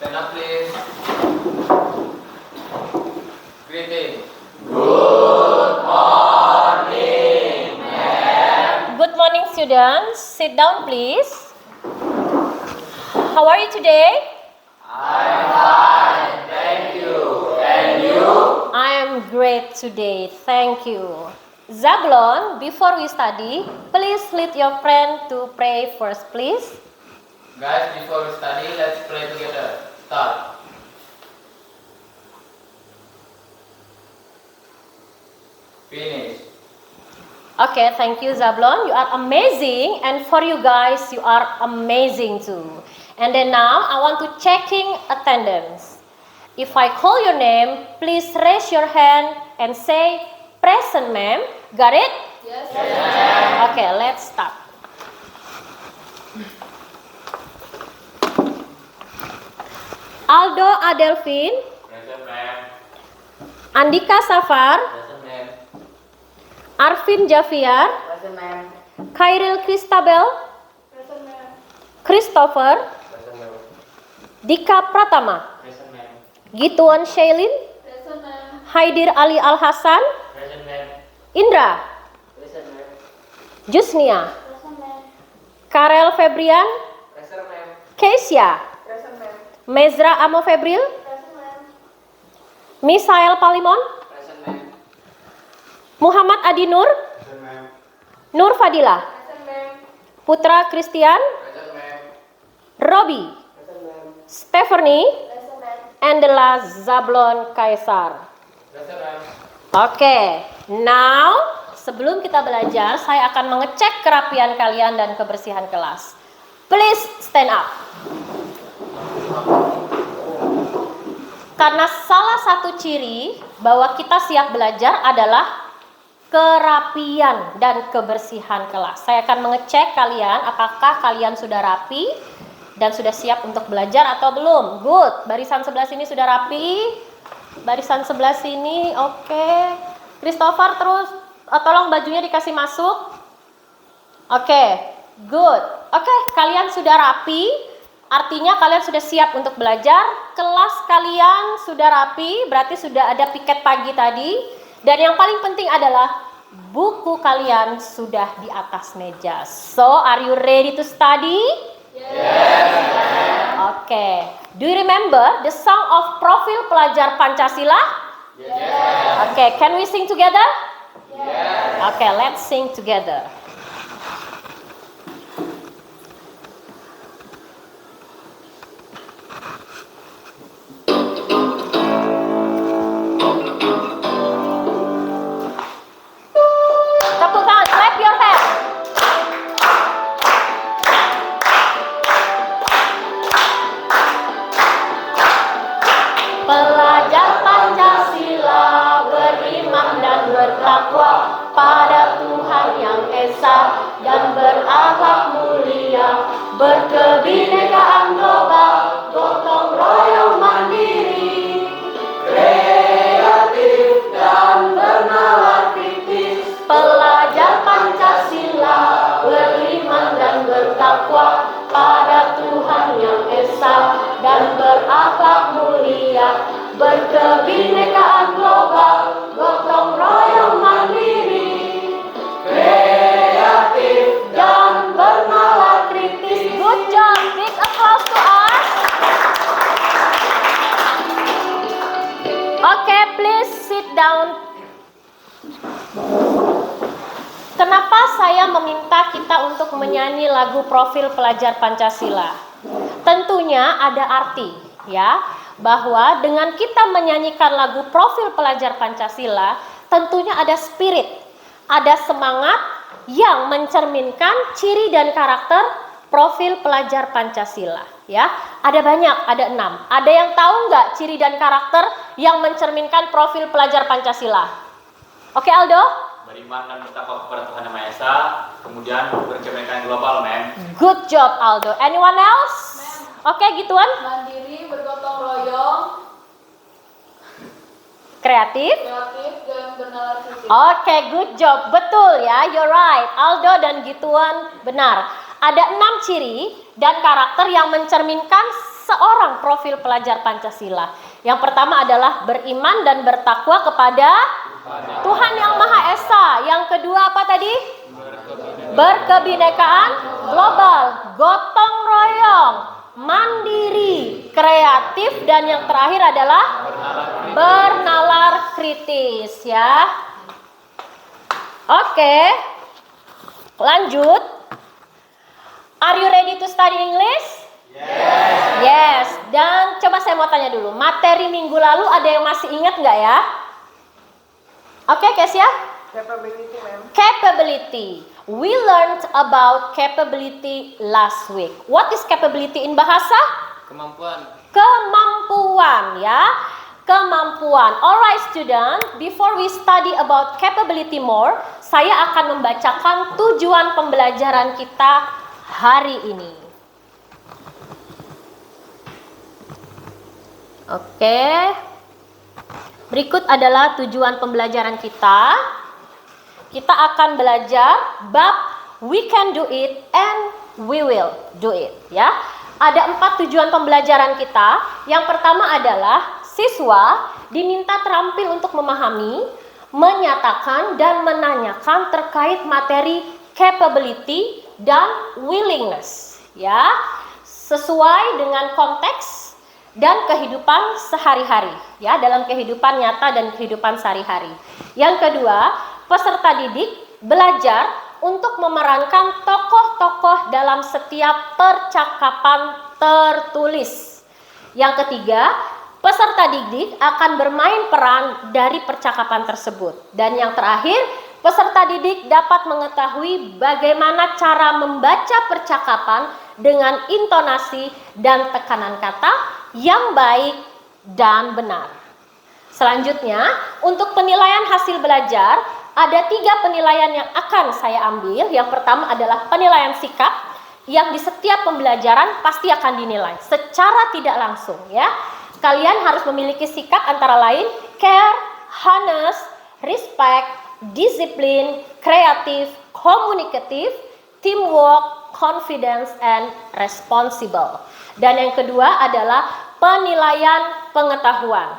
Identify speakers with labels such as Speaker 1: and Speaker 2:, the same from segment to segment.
Speaker 1: Stand up, please. Greeting.
Speaker 2: Good morning, students. Sit down, please. How are you today?
Speaker 1: I'm fine, thank you. And you?
Speaker 2: I am great today, thank you. Zablon, before we study, please lead your friend to pray first, please.
Speaker 1: Guys, before we study, let's pray together. Start. Finish.
Speaker 2: Okay, thank you, Zablon. You are amazing, and for you guys, you are amazing too. And then now, I want to checking attendance. If I call your name, please raise your hand and say, present, ma'am. Got it?
Speaker 3: Yes.
Speaker 2: Okay, let's start. Aldo Adelvin,
Speaker 1: Present, ma'am.
Speaker 2: Andika Safar,
Speaker 1: Present, ma'am.
Speaker 2: Arvin Javier,
Speaker 3: Present, ma'am.
Speaker 2: Khairil Christabel,
Speaker 3: Present, ma'am.
Speaker 2: Christopher,
Speaker 1: Present, ma'am.
Speaker 2: Dika Pratama,
Speaker 1: Present, ma'am.
Speaker 2: Gituan Shailin,
Speaker 3: Present, ma'am.
Speaker 2: Haidir Ali Al Hasan,
Speaker 1: Present, ma'am.
Speaker 2: Indra,
Speaker 1: Present, ma'am.
Speaker 2: Jusnia,
Speaker 3: Present, ma'am.
Speaker 2: Karel Febrian,
Speaker 1: Present, ma'am.
Speaker 2: Keisha,
Speaker 3: Present, ma'am.
Speaker 2: Mezra Amo Febril,
Speaker 3: Present, ma'am.
Speaker 2: Misael Palimon,
Speaker 1: Present, ma'am.
Speaker 2: Muhammad Adi Nur,
Speaker 1: Present, ma'am.
Speaker 2: Nur Fadila,
Speaker 3: Present, ma'am.
Speaker 2: Putra Christian,
Speaker 1: Present, ma'am.
Speaker 2: Robi,
Speaker 1: Present, ma'am.
Speaker 2: Stephanie,
Speaker 3: Present, ma'am.
Speaker 2: and the last Zablon Kaisar.
Speaker 1: Present, ma'am.
Speaker 2: Oke, now sebelum kita belajar, saya akan mengecek kerapian kalian dan kebersihan kelas. Please stand up. Karena salah satu ciri bahwa kita siap belajar adalah kerapian dan kebersihan kelas. Saya akan mengecek kalian apakah kalian sudah rapi dan sudah siap untuk belajar atau belum. Good, barisan sebelah sini sudah rapi. Barisan sebelah sini, oke. Christopher terus, tolong bajunya dikasih masuk. Oke, good. Oke, kalian sudah rapi. Artinya kalian sudah siap untuk belajar. Kelas kalian sudah rapi, berarti sudah ada piket pagi tadi. Dan yang paling penting adalah buku kalian sudah di atas meja. So, are you ready to study? Oke. Do you remember the song of Profil Pelajar Pancasila? Oke, can we sing together? Oke, let's sing together. Tepuk tangan, clap your hands. Pelajar Pancasila beriman dan bertakwa pada Tuhan yang Esa dan berakhlak mulia, berkebinekaan global, gotong royong mandiri, kreatif dan bernalar kritis. Pelajar Pancasila beriman dan bertakwa pada Tuhan yang Esa dan berakhlak mulia, berkebinekaan global, gotong royong mandiri, kreatif dan bernalar kritis. Good job, big applause to us. Okay, please sit down. Kenapa saya meminta kita untuk menyanyi lagu Profil Pelajar Pancasila? Tentunya ada arti, ya, bahwa dengan kita menyanyikan lagu Profil Pelajar Pancasila, tentunya ada spirit, ada semangat yang mencerminkan ciri dan karakter profil pelajar Pancasila, ya. Ada banyak, ada 6. Ada yang tahu nggak ciri dan karakter yang mencerminkan profil pelajar Pancasila? Oke, Aldo?
Speaker 1: Beriman dan bertakwa kepada Tuhan Yang Maha Esa, kemudian berkebinekaan global, ma'am.
Speaker 2: Good job, Aldo. Anyone else? Oke, gituan.
Speaker 3: Mandiri, bergotong royong,
Speaker 2: Kreatif.
Speaker 3: kreatif, dan bernalar kritis.
Speaker 2: Oke, good job. Betul ya, you're right. Aldo dan gituan benar. Ada 6 ciri dan karakter yang mencerminkan seorang profil pelajar Pancasila. Yang pertama adalah beriman dan bertakwa kepada Tuhan Yang Maha Esa. Yang kedua apa tadi? Berkebinekaan global, gotong royong, mandiri, kreatif, dan yang terakhir adalah bernalar kritis ya. Oke, lanjut. Are you ready to study English? Yes. Dan coba saya mau tanya dulu, materi minggu lalu ada yang masih ingat nggak ya? Oke, Kesia?
Speaker 4: Capability, ma'am.
Speaker 2: Capability. We learned about capability last week. What is capability in bahasa?
Speaker 1: Kemampuan.
Speaker 2: Kemampuan ya. Kemampuan. Alright student, before we study about capability more, saya akan membacakan tujuan pembelajaran kita hari ini. Oke. Berikut adalah tujuan pembelajaran kita. Kita akan belajar bab we can do it and we will do it ya. Ada 4 tujuan pembelajaran kita. Yang pertama adalah siswa diminta terampil untuk memahami, menyatakan dan menanyakan terkait materi capability dan willingness ya, sesuai dengan konteks dan kehidupan sehari-hari ya, dalam kehidupan nyata dan kehidupan sehari-hari. Yang kedua, peserta didik belajar untuk memerankan tokoh-tokoh dalam setiap percakapan tertulis. Yang ketiga, peserta didik akan bermain peran dari percakapan tersebut. Dan yang terakhir, peserta didik dapat mengetahui bagaimana cara membaca percakapan dengan intonasi dan tekanan kata yang baik dan benar. Selanjutnya, untuk penilaian hasil belajar, ada 3 penilaian yang akan saya ambil. Yang pertama adalah penilaian sikap, yang di setiap pembelajaran pasti akan dinilai secara tidak langsung ya. Kalian harus memiliki sikap antara lain care, honest, respect, disiplin, kreatif, komunikatif, teamwork, confidence, and responsible. Dan yang kedua adalah penilaian pengetahuan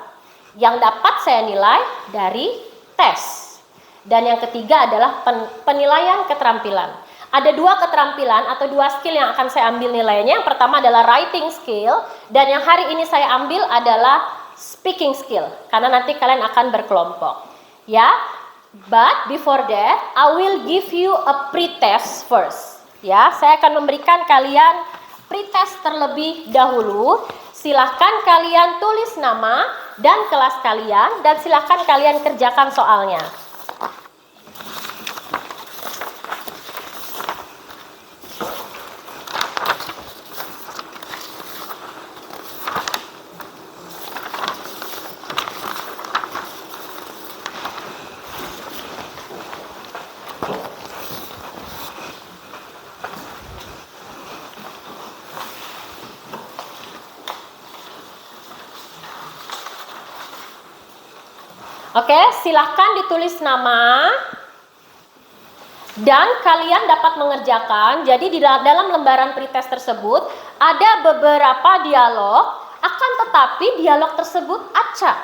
Speaker 2: yang dapat saya nilai dari tes. Dan yang ketiga adalah penilaian keterampilan. Ada 2 keterampilan atau 2 skill yang akan saya ambil nilainya. Yang pertama adalah writing skill, dan yang hari ini saya ambil adalah speaking skill, karena nanti kalian akan berkelompok. Ya, but before that, I will give you a pretest first. Ya, saya akan memberikan kalian pretest terlebih dahulu. Silahkan kalian tulis nama dan kelas kalian, dan silahkan kalian kerjakan soalnya. Oke, silahkan ditulis nama dan kalian dapat mengerjakan. Jadi di dalam lembaran pretest tersebut ada beberapa dialog, akan tetapi dialog tersebut acak.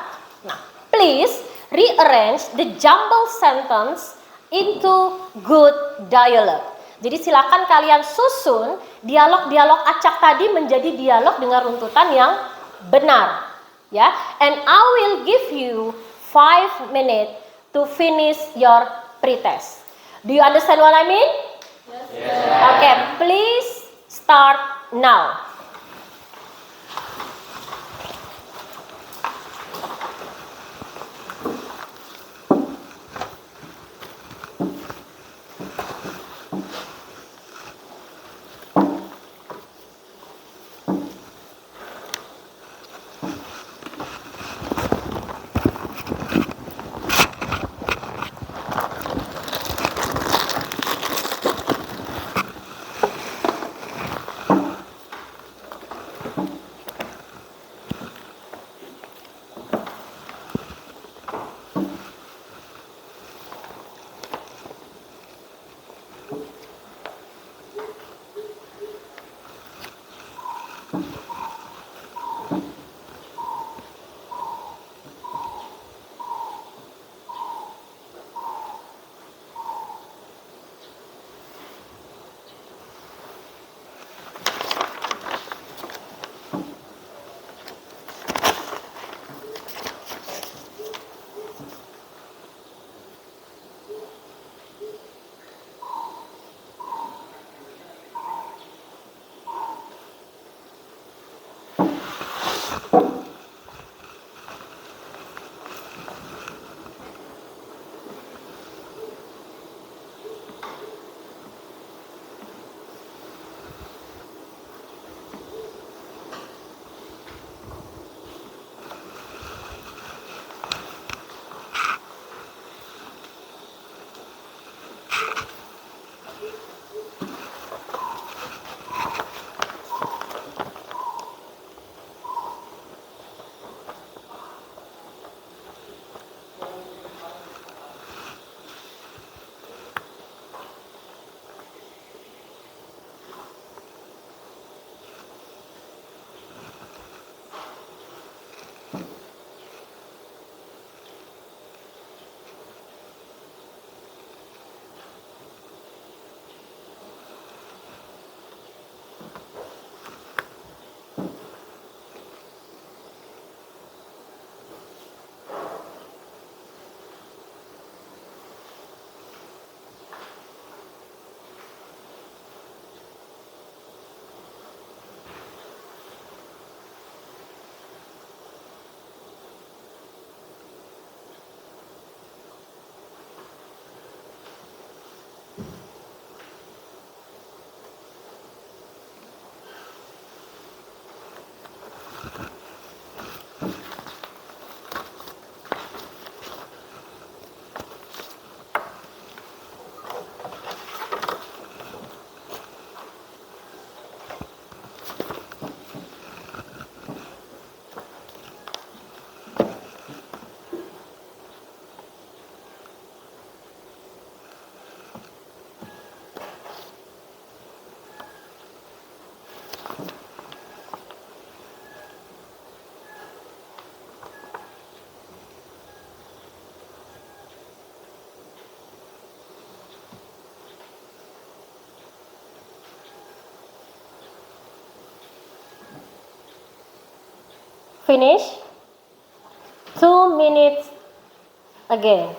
Speaker 2: Nah, please rearrange the jumbled sentence into good dialogue. Jadi silakan kalian susun dialog-dialog acak tadi menjadi dialog dengan runtutan yang benar. Ya, and I will give you 5 minutes to finish your pretest. Do you understand what I mean? Yes. Okay, please start now. Finish. 2 minutes again.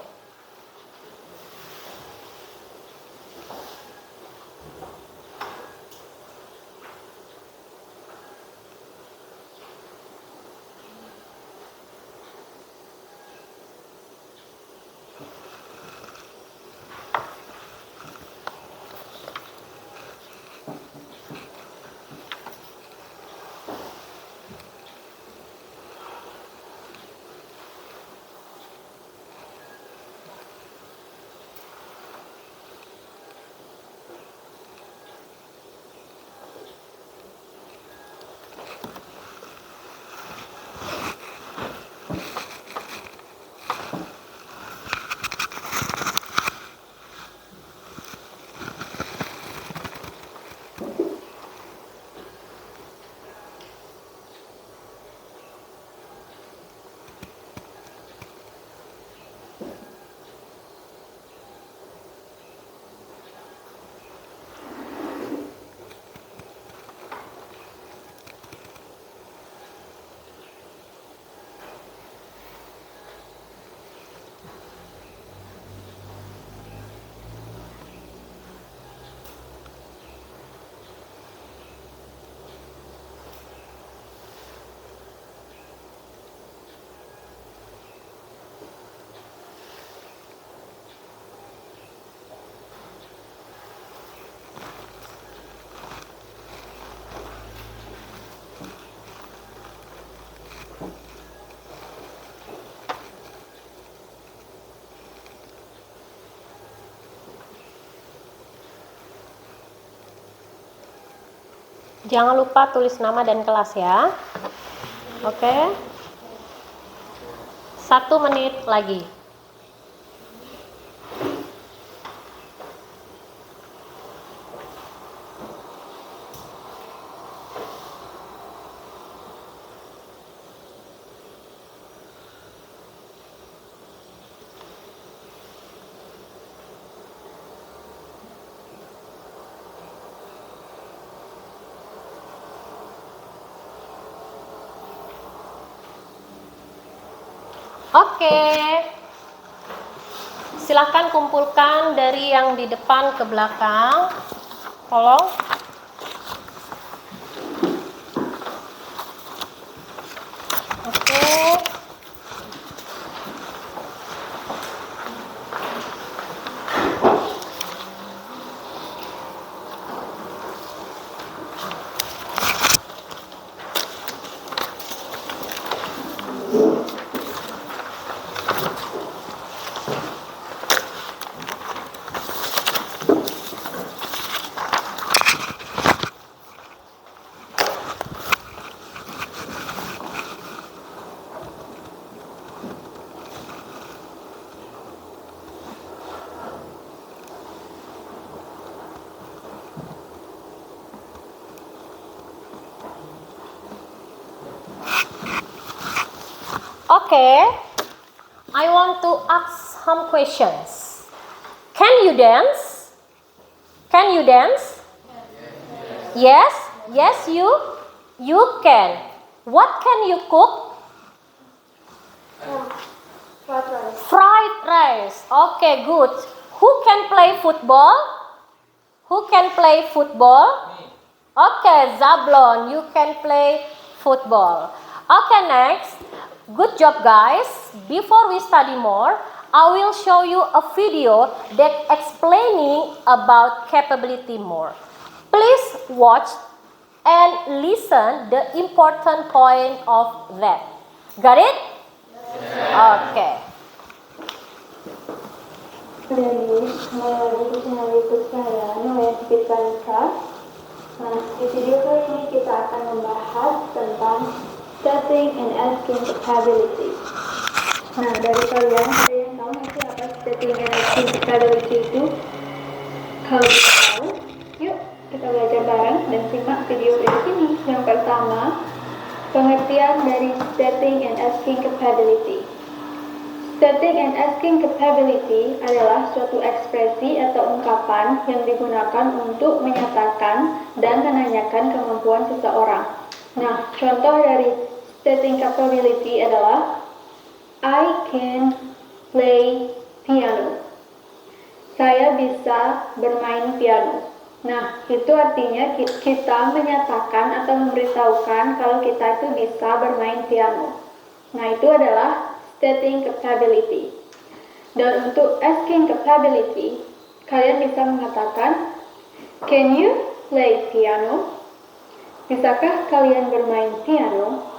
Speaker 2: Jangan lupa tulis nama dan kelas ya. Oke. 1 menit lagi. Oke. Silakan kumpulkan dari yang di depan ke belakang. Tolong. Oke. Okay, I want to ask some questions. Can you dance? Can you dance? Yes, yes, you can. What can you cook?
Speaker 3: Fried rice.
Speaker 2: Fried rice. Okay, good. Who can play football? Who can play football? Okay, Zablon, you can play football. Okay, next. Good job, guys. Before we study more, I will show you a video that explaining about capability more. Please watch and listen the important point of that. Got it? Okay.
Speaker 3: Nah, di video kali ini kita akan membahas tentang setting and asking capability. Nah, dari kalian ada yang tahu nggak sih apa setting and asking capability itu? Kalau kita tahu, yuk kita belajar bareng dan simak video berikut ini. Yang pertama, pengertian dari setting and asking capability. Setting and asking capability adalah suatu ekspresi atau ungkapan yang digunakan untuk menyatakan dan menanyakan kemampuan seseorang. Nah, contoh dari stating capability adalah I can play piano. Saya bisa bermain piano. Nah, itu artinya kita menyatakan atau memberitahukan kalau kita itu bisa bermain piano. Nah, itu adalah stating capability. Dan untuk asking capability, kalian bisa mengatakan, can you play piano? Bisakah kalian bermain piano?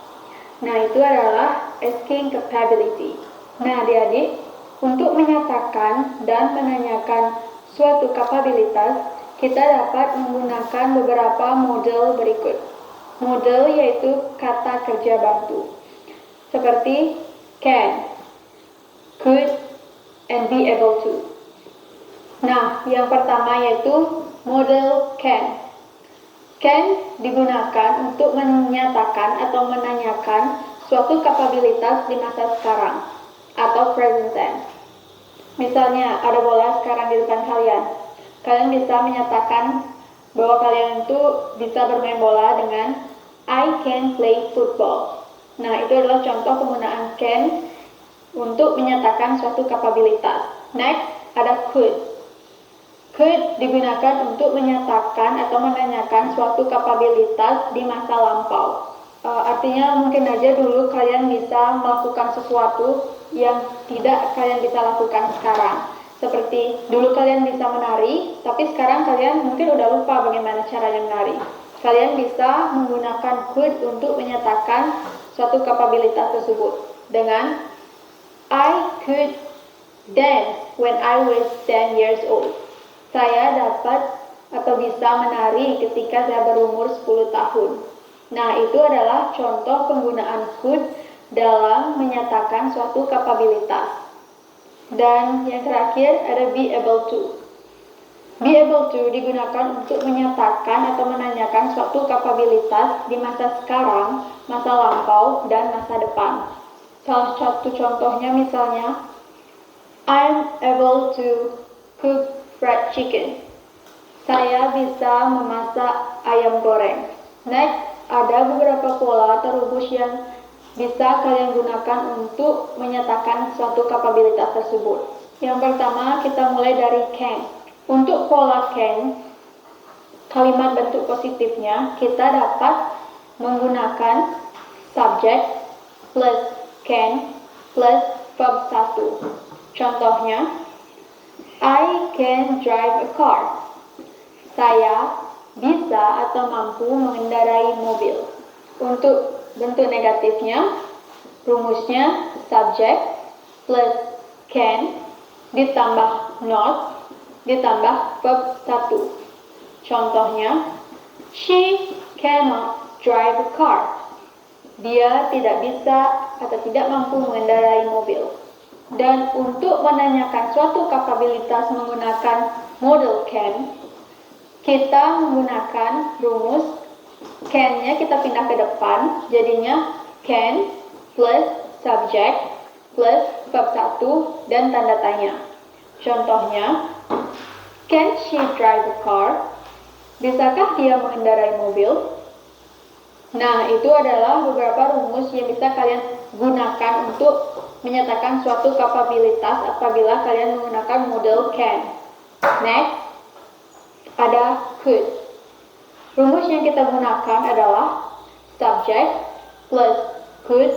Speaker 3: Nah, itu adalah asking capability. Nah, adik-adik, untuk menyatakan dan menanyakan suatu kapabilitas, kita dapat menggunakan beberapa model berikut. Model yaitu kata kerja bantu. Seperti can, could, and be able to. Nah, yang pertama yaitu model can. Can digunakan untuk menyatakan atau menanyakan suatu kapabilitas di masa sekarang atau present tense. Misalnya, ada bola sekarang di depan kalian. Kalian bisa menyatakan bahwa kalian itu bisa bermain bola dengan I can play football. Nah, itu adalah contoh penggunaan can untuk menyatakan suatu kapabilitas. Next, ada could. Could digunakan untuk menyatakan atau menanyakan suatu kapabilitas di masa lampau. Artinya mungkin aja dulu kalian bisa melakukan sesuatu yang tidak kalian bisa lakukan sekarang. Seperti dulu kalian bisa menari, tapi sekarang kalian mungkin udah lupa bagaimana caranya menari. Kalian bisa menggunakan could untuk menyatakan suatu kapabilitas tersebut dengan I could dance when I was 10 years old. Saya dapat atau bisa menari ketika saya berumur 10 tahun. Nah, itu adalah contoh penggunaan could dalam menyatakan suatu kapabilitas. Dan yang terakhir ada be able to. Be able to digunakan untuk menyatakan atau menanyakan suatu kapabilitas di masa sekarang, masa lampau, dan masa depan. Salah satu contohnya misalnya, I'm able to cook fried chicken. Saya bisa memasak ayam goreng. Next, ada beberapa pola atau rumus yang bisa kalian gunakan untuk menyatakan suatu kapabilitas tersebut. Yang pertama, kita mulai dari can. Untuk pola can, kalimat bentuk positifnya, kita dapat menggunakan subject plus can plus verb 1. Contohnya, I can drive a car. Saya bisa atau mampu mengendarai mobil. Untuk bentuk negatifnya, rumusnya subject plus can ditambah not ditambah verb 1. Contohnya, she cannot drive a car. Dia tidak bisa atau tidak mampu mengendarai mobil. Dan untuk menanyakan suatu kapabilitas menggunakan model can, kita menggunakan rumus can-nya kita pindah ke depan, jadinya can plus subject plus verb 1 dan tanda tanya. Contohnya, can she drive a car? Bisakah dia mengendarai mobil? Nah, itu adalah beberapa rumus yang bisa kalian gunakan untuk menyatakan suatu kapabilitas apabila kalian menggunakan model can. Next, ada could. Rumus yang kita gunakan adalah subject plus could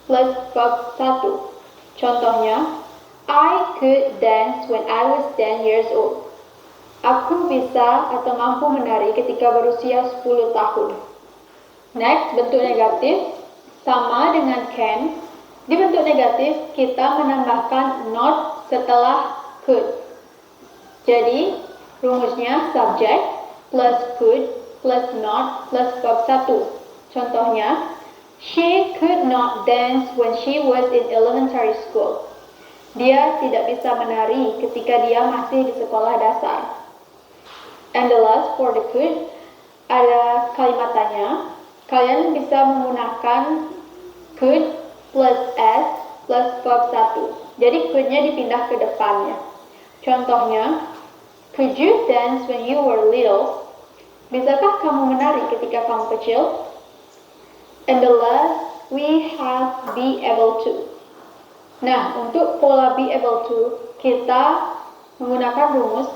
Speaker 3: plus verb 1. Contohnya, I could dance when I was 10 years old. Aku bisa atau mampu menari ketika berusia 10 tahun. Next, bentuk negatif sama dengan can. Di bentuk negatif, kita menambahkan not setelah could. Jadi, rumusnya subject plus could plus not plus verb 1. Contohnya, she could not dance when she was in elementary school. Dia tidak bisa menari ketika dia masih di sekolah dasar. And the last for the could, ada kalimat tanya. Kalian bisa menggunakan could plus s plus verb 1. Jadi could-nya dipindah ke depannya. Contohnya, could you dance when you were little? Bisakah kamu menari ketika kamu kecil? And the last we have be able to. Nah, untuk pola be able to, kita menggunakan rumus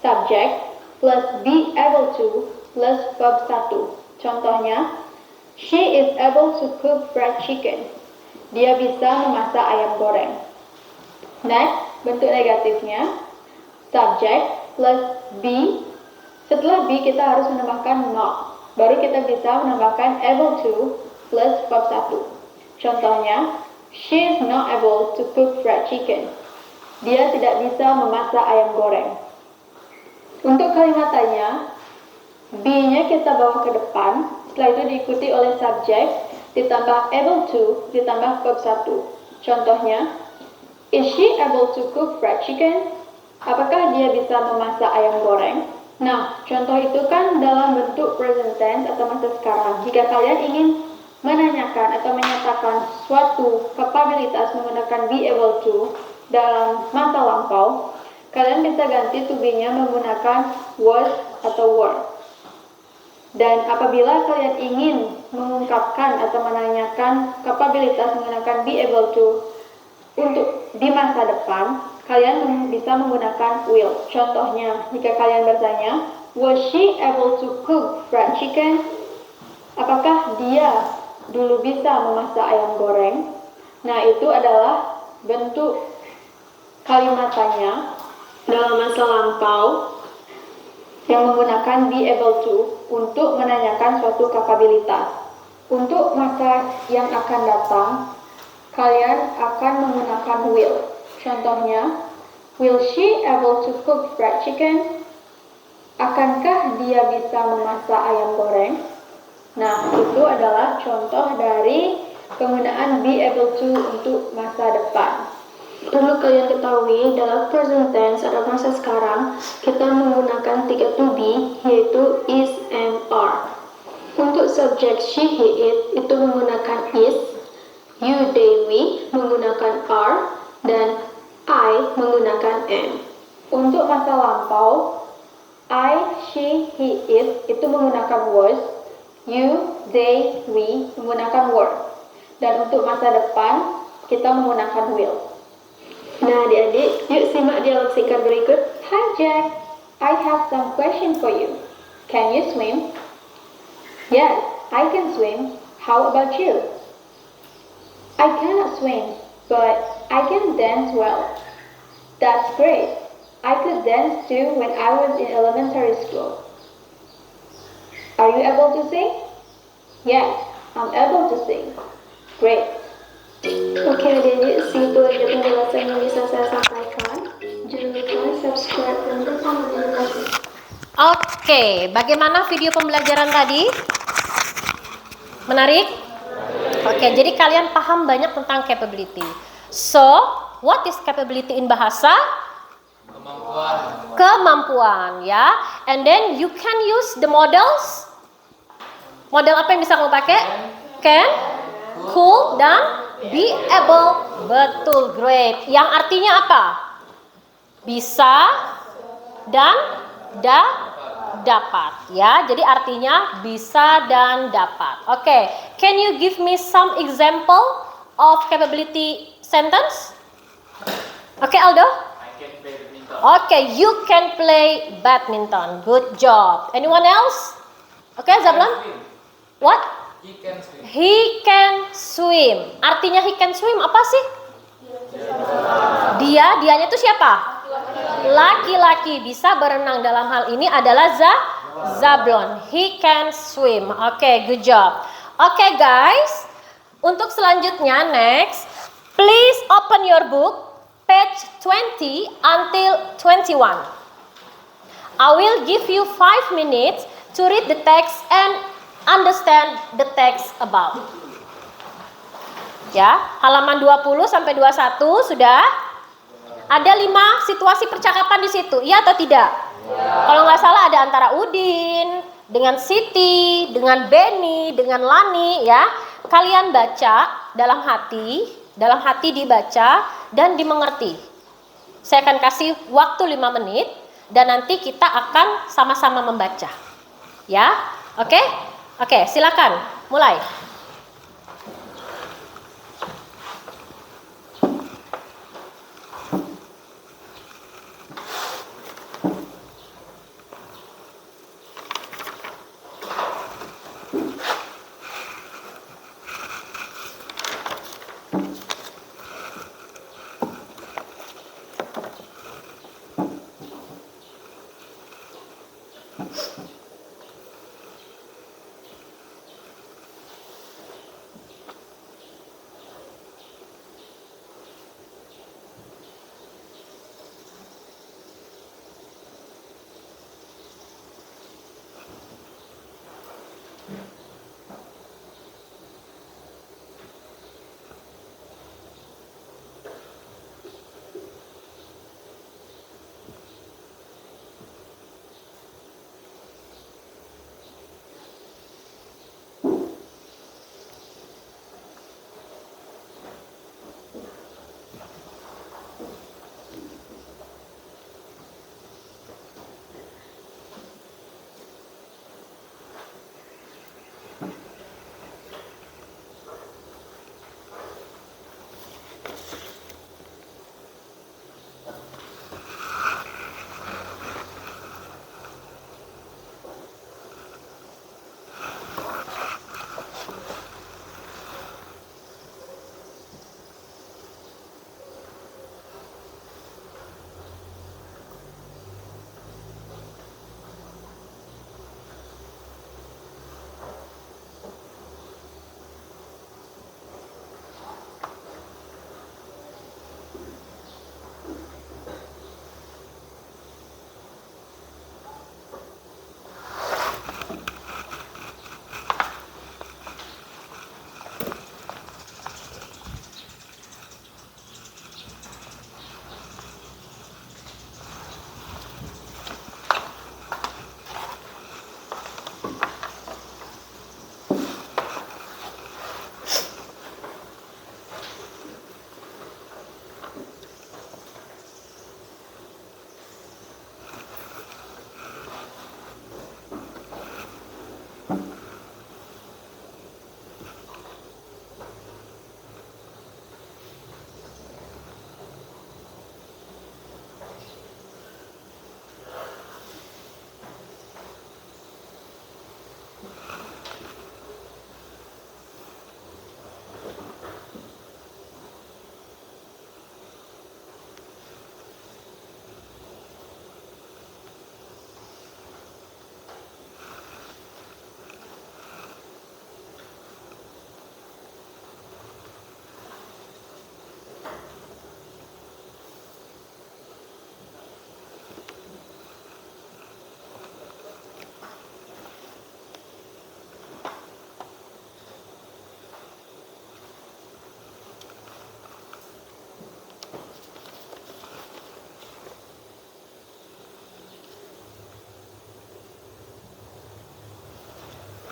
Speaker 3: subject plus be able to plus verb 1. Contohnya, she is able to cook fried chicken. Dia bisa memasak ayam goreng. Next, bentuk negatifnya, subject plus be. Setelah be kita harus menambahkan not. Baru kita bisa menambahkan able to plus verb 1. Contohnya, she is not able to cook fried chicken. Dia tidak bisa memasak ayam goreng. Untuk kalimat tanya, be-nya kita bawa ke depan, setelah itu diikuti oleh subject, ditambah able to, ditambah verb 1. Contohnya, is she able to cook fried chicken? Apakah dia bisa memasak ayam goreng? Nah, contoh itu kan dalam bentuk present tense atau masa sekarang. Jika kalian ingin menanyakan atau menyatakan suatu kapabilitas menggunakan be able to dalam masa lampau, kalian bisa ganti to be-nya menggunakan was atau were. Dan apabila kalian ingin mengungkapkan atau menanyakan kapabilitas menggunakan be able to untuk di masa depan, kalian bisa menggunakan will. Contohnya, jika kalian bertanya, was she able to cook fried chicken? Apakah dia dulu bisa memasak ayam goreng? Nah, itu adalah bentuk kalimat tanya dalam masa lampau yang menggunakan be able to untuk menanyakan suatu kapabilitas. Untuk masa yang akan datang, kalian akan menggunakan will. Contohnya, will she able to cook fried chicken? Akankah dia bisa memasak ayam goreng? Nah, itu adalah contoh dari penggunaan be able to untuk masa depan. Perlu kalian ketahui, dalam present tense atau masa sekarang, kita menggunakan 3 to be, yaitu is, am, are. Untuk subjek she, he, it, itu menggunakan is, you, they, we menggunakan are, dan I menggunakan am. Untuk masa lampau, I, she, he, it itu menggunakan was, you, they, we menggunakan were. Dan untuk masa depan, kita menggunakan will. Nah, adik-adik, yuk simak dialog singkat berikut. Hi Jack, I have some question for you. Can you swim? Yes, I can swim. How about you? I cannot swim, but I can dance well. That's great. I could dance too when I was in elementary school. Are you able to sing? Yes, I'm able to sing. Great. Oke adik-adik, segitu aja penjelasan yang bisa saya sampaikan. Jangan lupa subscribe dan tekan notifikasi.
Speaker 2: Oke, bagaimana video pembelajaran tadi? Menarik? Oke, jadi kalian paham banyak tentang capability. So, what is capability in bahasa? Kemampuan, ya. And then you can use the models. Model apa yang bisa kamu pakai? Can, could, dan be able. Betul, great. Yang artinya apa? Bisa dan dapat, ya. Jadi artinya bisa dan dapat. Oke, can you give me some example of capability sentence? Oke, Aldo?
Speaker 1: I can play badminton.
Speaker 2: Oke, you can play badminton. Good job. Anyone else? Oke, Zablon? What?
Speaker 1: He can swim.
Speaker 2: He can swim. Artinya he can swim apa sih? Dianya itu siapa? Laki-laki, bisa berenang. Dalam hal ini adalah Zablon. He can swim. Oke, good job. Oke, guys. Untuk selanjutnya, next. Please open your book, page 20 until 21. I will give you 5 minutes to read the text and understand the text about. Ya, halaman 20 sampai 21 sudah ada 5 situasi percakapan di situ. Iya atau tidak? Kalau nggak salah ada antara Udin dengan Siti, dengan Benny, dengan Lani, ya. Kalian baca dalam hati dibaca dan dimengerti. Saya akan kasih waktu 5 menit dan nanti kita akan sama-sama membaca. Ya, oke? Oke, silakan mulai.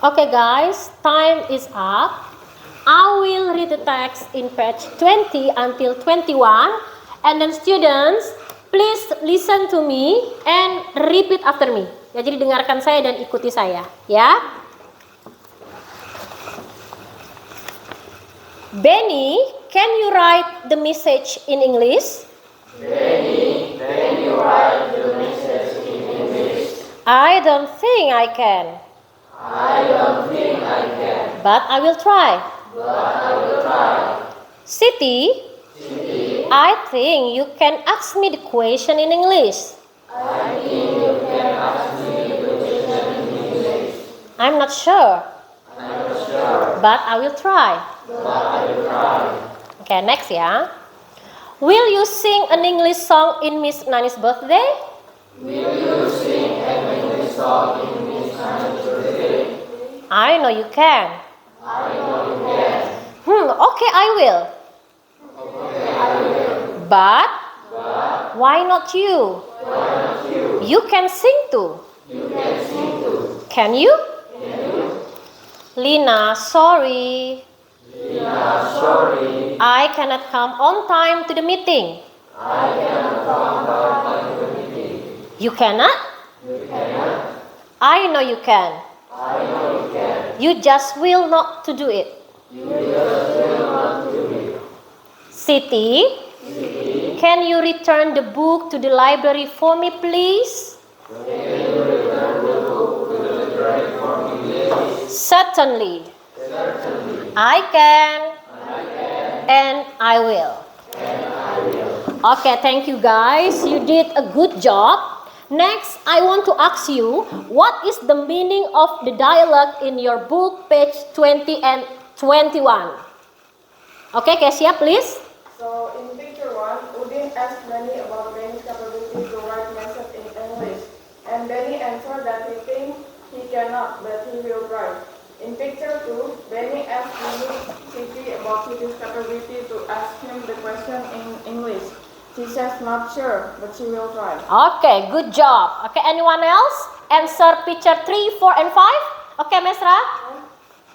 Speaker 2: Okay guys, time is up. I will read the text in page 20 until 21, and then students, please listen to me and repeat after me. Ya, jadi dengarkan saya dan ikuti saya, ya. Benny, can you write the message in English?
Speaker 4: Benny, can you write the message in English?
Speaker 2: I don't think I can,
Speaker 4: I don't think I can,
Speaker 2: but I will try.
Speaker 4: but I will try.
Speaker 2: Siti, I think you can ask me the question in English.
Speaker 4: I think you can ask me the question in English.
Speaker 2: I'm not sure,
Speaker 4: I'm not sure,
Speaker 2: but I will try.
Speaker 4: but I will try.
Speaker 2: Okay, next ya. Will you sing an English song in Miss Nani's birthday?
Speaker 4: Will you sing an English song in Miss Nani's birthday?
Speaker 2: I know you can.
Speaker 4: I know you can.
Speaker 2: Okay, I will.
Speaker 4: Okay, I will.
Speaker 2: But
Speaker 4: But
Speaker 2: why not you?
Speaker 4: why not you?
Speaker 2: You can sing too.
Speaker 4: You can sing too.
Speaker 2: Can you?
Speaker 4: Can you?
Speaker 2: Lina, sorry.
Speaker 4: Lina, sorry.
Speaker 2: I cannot come on time to the meeting.
Speaker 4: I cannot come by the meeting.
Speaker 2: You cannot?
Speaker 4: You cannot.
Speaker 2: I know you can.
Speaker 4: I know you can.
Speaker 2: You just will not to do it.
Speaker 4: You just will not do it.
Speaker 2: Siti, can you return the book to the library for me, please?
Speaker 4: Can you return the book to the library for me, please?
Speaker 2: Certainly.
Speaker 4: Certainly.
Speaker 2: I can
Speaker 4: I can.
Speaker 2: and I will.
Speaker 4: And I will.
Speaker 2: Okay, thank you guys. You did a good job. Next, I want to ask you, what is the meaning of the dialogue in your book, page 20 and 21? Okay, Kesia, please.
Speaker 5: So in picture 1, Udin asked Benny about Benny's capability to write message in English, and Benny answered that he thinks he cannot, but he will try. In picture 2, Benny asked Siti about Siti's capability to ask him the question in English. She says not sure, but she will try.
Speaker 2: Okay, good job. Okay, anyone else? Answer picture 3, 4, and 5. Okay, Mesra.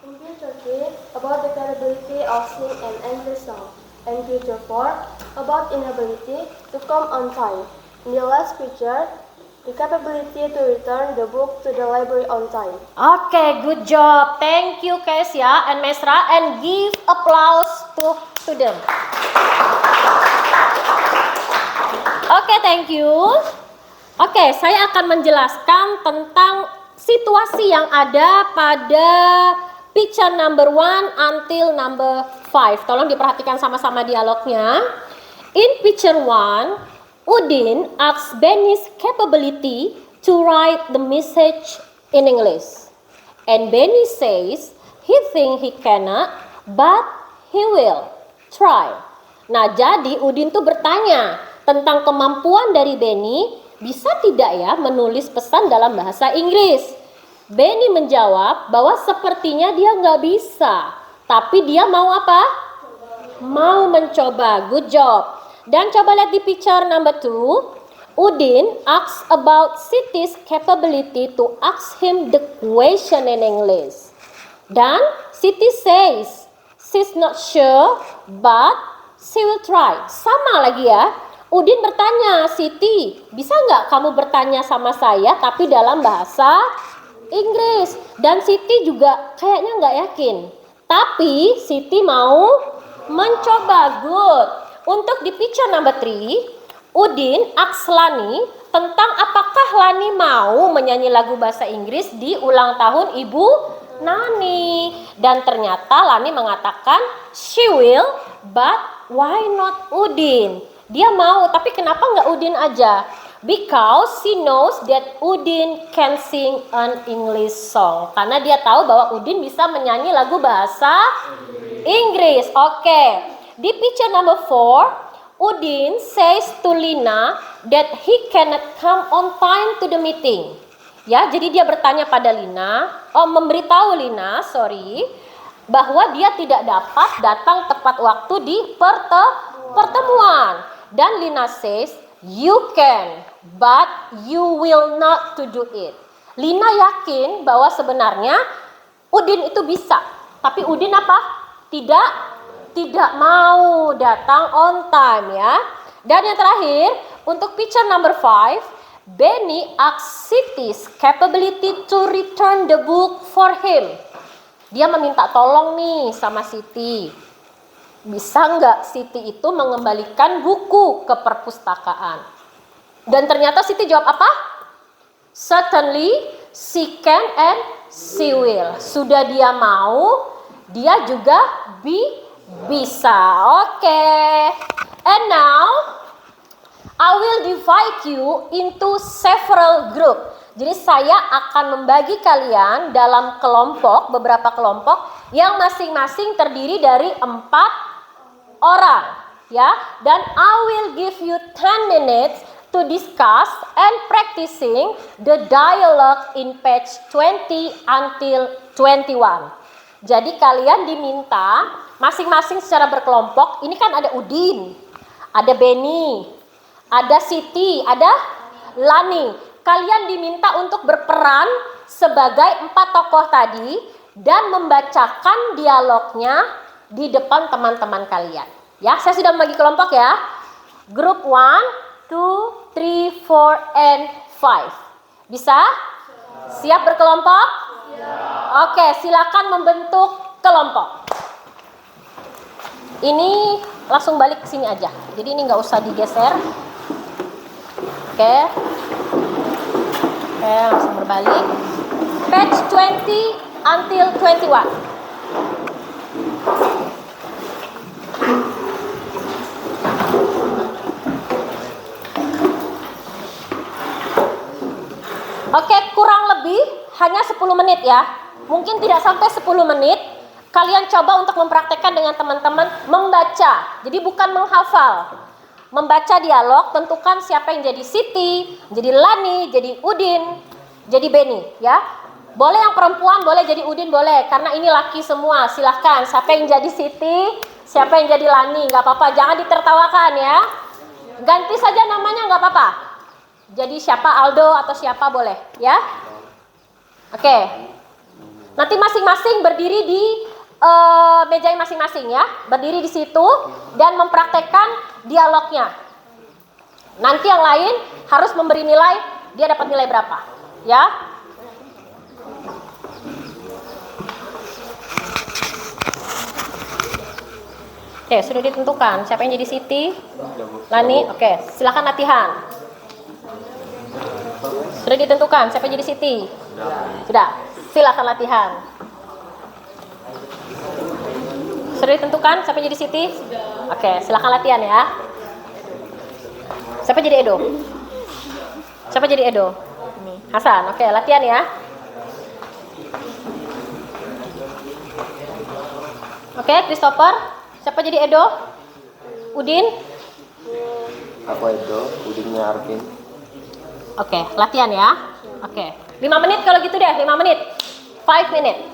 Speaker 3: In picture 3, about the capability of sing an English song. And picture 4, about inability to come on time. In the last picture, the capability to return the book to the library on time.
Speaker 2: Okay, good job. Thank you, Kesia and Mesra, and give applause to them. Oke, thank you. Oke, saya akan menjelaskan tentang situasi yang ada pada picture number 1 until number 5. Tolong diperhatikan sama-sama dialognya. In picture 1, Udin asks Benny's capability to write the message in English. And Benny says he thinks he cannot, but he will try. Nah, jadi Udin tuh bertanya tentang kemampuan dari Benny, bisa tidak ya menulis pesan dalam bahasa Inggris? Benny menjawab bahwa sepertinya dia nggak bisa, tapi dia mau apa? Mau mencoba. Good job. Dan coba lihat di picture number 2. Udin asks about Siti's capability to ask him the question in English. Dan Siti says she's not sure, but she will try. Sama lagi ya. Udin bertanya, Siti, bisa nggak kamu bertanya sama saya tapi dalam bahasa Inggris? Dan Siti juga kayaknya nggak yakin. Tapi Siti mau mencoba. Good. Untuk di picture number 3, Udin asks Lani tentang apakah Lani mau menyanyi lagu bahasa Inggris di ulang tahun Ibu Nani. Dan ternyata Lani mengatakan she will, but why not Udin? Dia mau, tapi kenapa nggak Udin aja? Because she knows that Udin can sing an English song. Karena dia tahu bahwa Udin bisa menyanyi lagu bahasa Inggris. Oke. Di picture number 4, Udin says to Lina that he cannot come on time to the meeting. Ya, jadi dia bertanya pada Lina, memberitahu Lina, bahwa dia tidak dapat datang tepat waktu di pertemuan. Dan Lina says, you can, but you will not to do it. Lina yakin bahwa sebenarnya Udin itu bisa, tapi Udin apa? Tidak mau datang on time ya. Dan yang terakhir, untuk picture number 5, Benny asks Siti's capability to return the book for him. Dia meminta tolong nih sama Siti. Bisa nggak Siti itu mengembalikan buku ke perpustakaan? Dan ternyata Siti jawab apa? Certainly, she can and she will. Sudah dia mau, dia juga bisa. Oke. And now, I will divide you into several group. Jadi saya akan membagi kalian dalam kelompok, beberapa kelompok yang masing-masing terdiri dari 4 orang, ya. Dan I will give you 10 minutes to discuss and practicing the dialogue in page 20 until 21. Jadi kalian diminta masing-masing secara berkelompok. Ini kan ada Udin, ada Benny, ada Siti, ada Lani. Kalian diminta untuk berperan sebagai 4 tokoh tadi dan membacakan dialognya di depan teman-teman kalian. Ya, saya sudah membagi kelompok ya. Grup 1, 2, 3, 4, and 5. Bisa? Siap berkelompok? Oke, silakan membentuk kelompok. Ini langsung balik ke sini aja. Jadi ini nggak usah digeser. Oke, langsung berbalik. Page 20 until 21. Oke, kurang lebih hanya 10 menit ya. Mungkin tidak sampai 10 menit. Kalian coba untuk mempraktekkan dengan teman-teman membaca. Jadi bukan menghafal. Membaca dialog, tentukan siapa yang jadi Siti, jadi Lani, jadi Udin, jadi Benny ya. Boleh yang perempuan, boleh jadi Udin, boleh. Karena ini laki semua, silahkan. Siapa yang jadi Siti, siapa yang jadi Lani, nggak apa-apa. Jangan ditertawakan ya. Ganti saja namanya, nggak apa-apa. Jadi siapa, Aldo atau siapa boleh ya. Oke. Nanti masing-masing berdiri di meja masing-masing ya. Berdiri di situ dan mempraktekkan dialognya. Nanti yang lain harus memberi nilai, dia dapat nilai berapa ya. Oke, sudah ditentukan siapa yang jadi Siti, Lani. Oke, silakan latihan. Sudah ditentukan siapa yang jadi Siti? Sudah. Silakan latihan. Sudah ditentukan siapa yang jadi Siti? Oke, silakan latihan ya. Siapa jadi Edo? Siapa jadi Edo? Hasan. Oke, latihan ya. Oke, Christopher. Siapa jadi Edo? Udin?
Speaker 4: Aku Edo, Udinnya Arvin.
Speaker 2: Oke, latihan ya. Oke, 5 menit kalau gitu deh, 5 menit. 5 minutes.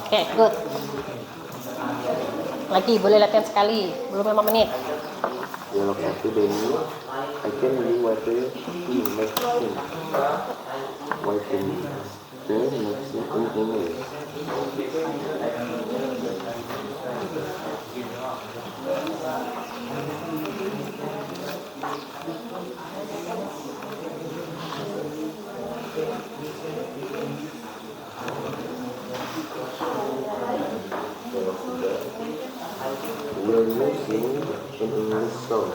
Speaker 2: Oke, good. Lagi boleh latihan sekali, belum 5 menit.
Speaker 4: Dialog 1 Benny, I can be water to make him. Water the makes him in English. Will you sing an English song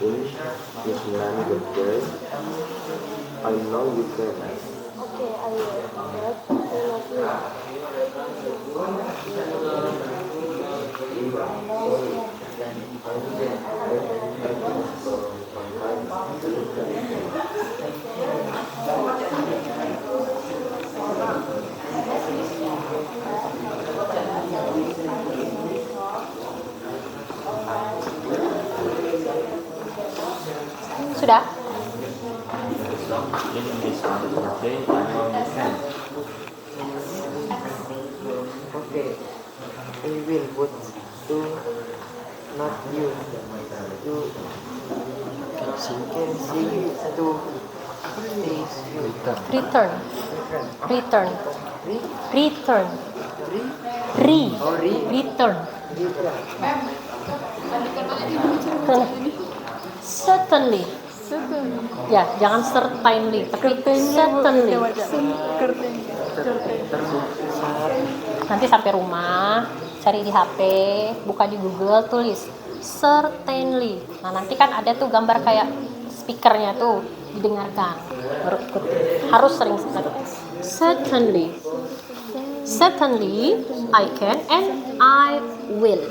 Speaker 4: in this language? I know you can.
Speaker 3: Okay, I will. But I love you.
Speaker 2: Sudah?
Speaker 4: In this language, I know you can.
Speaker 6: Okay, I will put to not you. You can sing to please you.
Speaker 2: Return. Return. Return.
Speaker 6: Oh,
Speaker 2: Return. Certainly. Ya, jangan certainly, tapi certainly. Nanti sampai rumah, cari di HP, buka di Google, tulis certainly. Nah, nanti kan ada tuh gambar kayak speakernya tuh, didengarkan. Baru ikut. Harus sering sekali. Certainly. Certainly, I can and I will.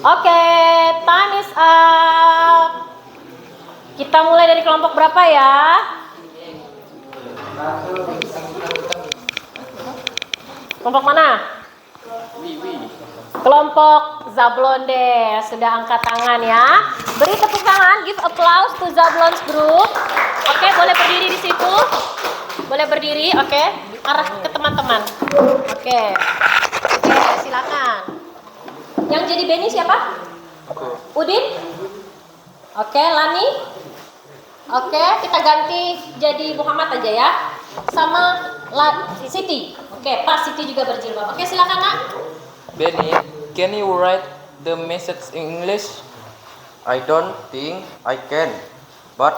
Speaker 2: Oke, time is up. Kita mulai dari kelompok berapa ya? Kelompok mana? Kelompok Zablon deh. Sudah angkat tangan ya. Beri tepuk tangan, give applause to Zablon's group. Oke, boleh berdiri di situ. Boleh berdiri, oke. Arah ke teman-teman. Oke, silakan. Yang jadi Benny siapa? Udin? Oke, Lani? Oke, kita ganti jadi Muhammad aja ya. Sama Siti. Oke, Pak Siti juga berjilbab. Oke, silakan Nak.
Speaker 7: Benny, can you write the message in English?
Speaker 6: I don't think I can, but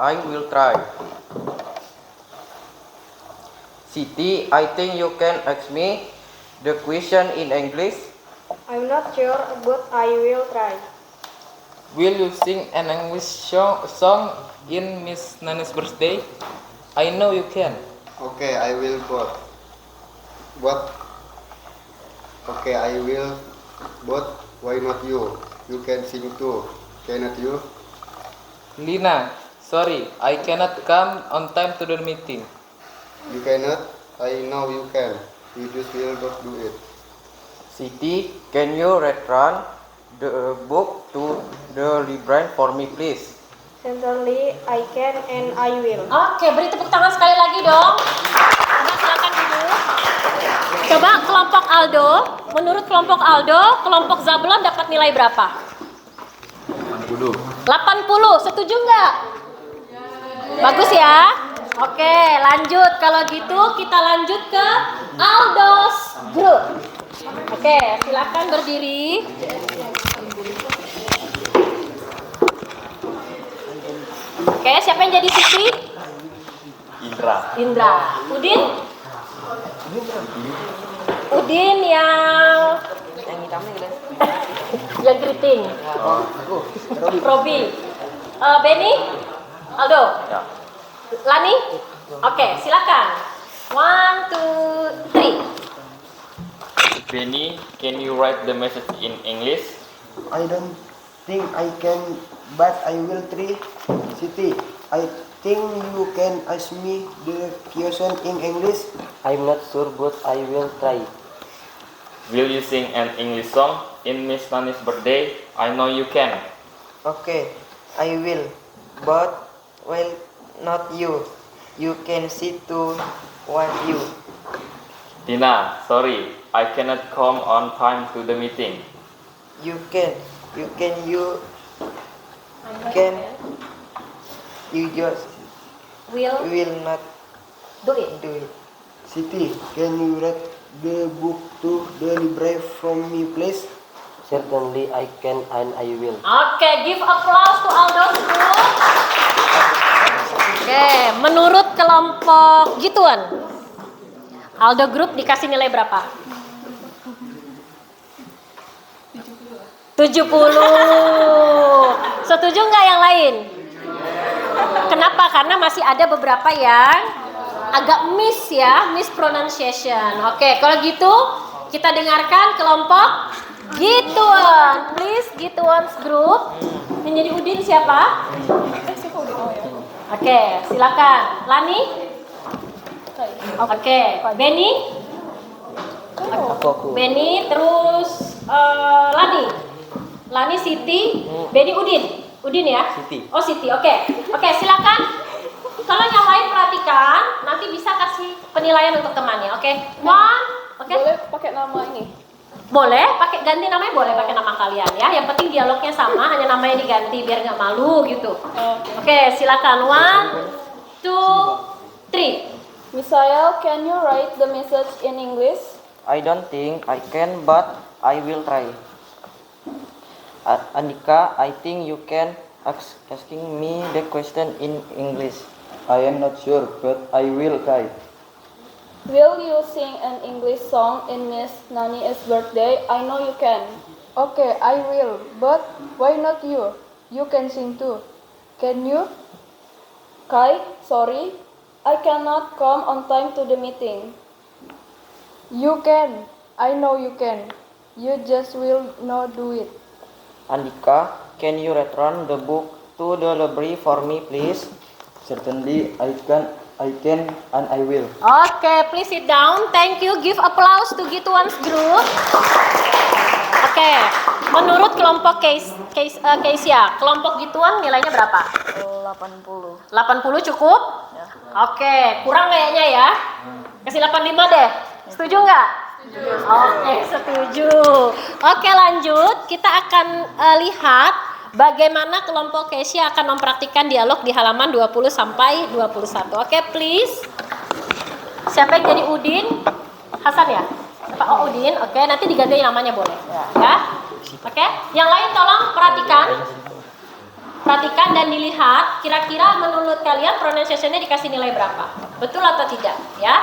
Speaker 6: I will try. Siti, I think you can ask me the question in English.
Speaker 3: I'm not sure, but I will try.
Speaker 7: Will you sing an English song in Miss Nani's birthday? I know you can.
Speaker 8: Okay, I will but okay, I will but why not you? You can sing too, cannot you?
Speaker 7: Lina, sorry, I cannot come on time to the meeting.
Speaker 8: You cannot? I know you can. You just will not do it.
Speaker 6: Siti, can you return the book to the librarian for me, please?
Speaker 3: Certainly, I can and I will.
Speaker 2: Oke, beri tepuk tangan sekali lagi dong. Coba silakan duduk. Coba kelompok Aldo, menurut kelompok Aldo, kelompok Zablon dapat nilai berapa? 80. 80, setuju nggak? Bagus ya. Oke, lanjut. Kalau gitu kita lanjut ke Aldo's group. Oke, silakan berdiri. Oke, siapa yang jadi Siti?
Speaker 1: Indra.
Speaker 2: Indra. Udin? Udin yang yang greeting. Robi. Benny? Aldo?
Speaker 1: Ya.
Speaker 2: Lani? Oke, silakan. 1, 2, 3.
Speaker 1: Benny, can you write the message in English?
Speaker 9: I don't think I can, but I will try. Siti, I think you can ask me the question in English.
Speaker 6: I'm not sure, but I will try.
Speaker 1: Will you sing an English song in Miss Nani's birthday? I know you can.
Speaker 9: Okay, I will, but well, not you. You can see to what you.
Speaker 1: Tina, sorry, I cannot come on time to the meeting.
Speaker 9: You can, you just will not
Speaker 2: Do it.
Speaker 9: do it. Siti, can you read the book to the library from me, please?
Speaker 6: Certainly I can and I will.
Speaker 2: Oke, give applause to Aldo Group. Oke, menurut kelompok gituan, Aldo Group dikasih nilai berapa? 70. Setuju nggak yang lain? Kenapa? Karena masih ada beberapa yang agak mispronunciation. Oke, kalau gitu kita dengarkan kelompok Gituan. Please, Gituan's group. Yang jadi Udin siapa? Oke, silakan. Lani? Oke, Benny? Benny, terus Lani? Lani, Siti, Benny, Udin? Udin ya?
Speaker 6: Siti.
Speaker 2: Oh, Siti, oke. Oke, silakan. Kalau yang lain perhatikan, nanti bisa kasih penilaian untuk temannya, oke? Oke?
Speaker 5: Boleh pakai nama ini.
Speaker 2: Boleh, pakai ganti namanya boleh pakai nama kalian ya. Yang penting dialognya sama, hanya namanya diganti biar nggak malu gitu. Oke, silakan. 1, 2, 3.
Speaker 5: Misael, can you write the message in English?
Speaker 6: I don't think I can, but I will try. Andika, I think you can asking me the question in English.
Speaker 7: I am not sure, but I will try.
Speaker 5: Will you sing an English song in Miss Nani's birthday? I know you can. Okay, I will. But why not you? You can sing too. Can you? Kai, sorry, I cannot come on time to the meeting. You can. I know you can. You just will not do it.
Speaker 6: Andika, can you return the book to the library for me, please?
Speaker 7: Certainly I can and I will.
Speaker 2: Oke, please sit down. Thank you. Give applause to Gituan's group. Oke, menurut kelompok Keisha, kelompok Gituan nilainya berapa?
Speaker 5: 80.
Speaker 2: 80 cukup?
Speaker 5: Ya.
Speaker 2: Oke, kurang kayaknya ya. Kasih 85 deh. Setuju nggak? Oke, setuju. Oke, lanjut. Kita akan lihat bagaimana kelompok Keisha akan mempraktikkan dialog di halaman 20 sampai 21. Oke, please. Siapa yang jadi Udin? Hasan ya? Siapa? Oh, Udin. Oke, nanti diganti namanya boleh. Ya. Oke, yang lain tolong perhatikan. Perhatikan dan dilihat kira-kira menurut kalian pronunciation-nya dikasih nilai berapa? Betul atau tidak? Ya.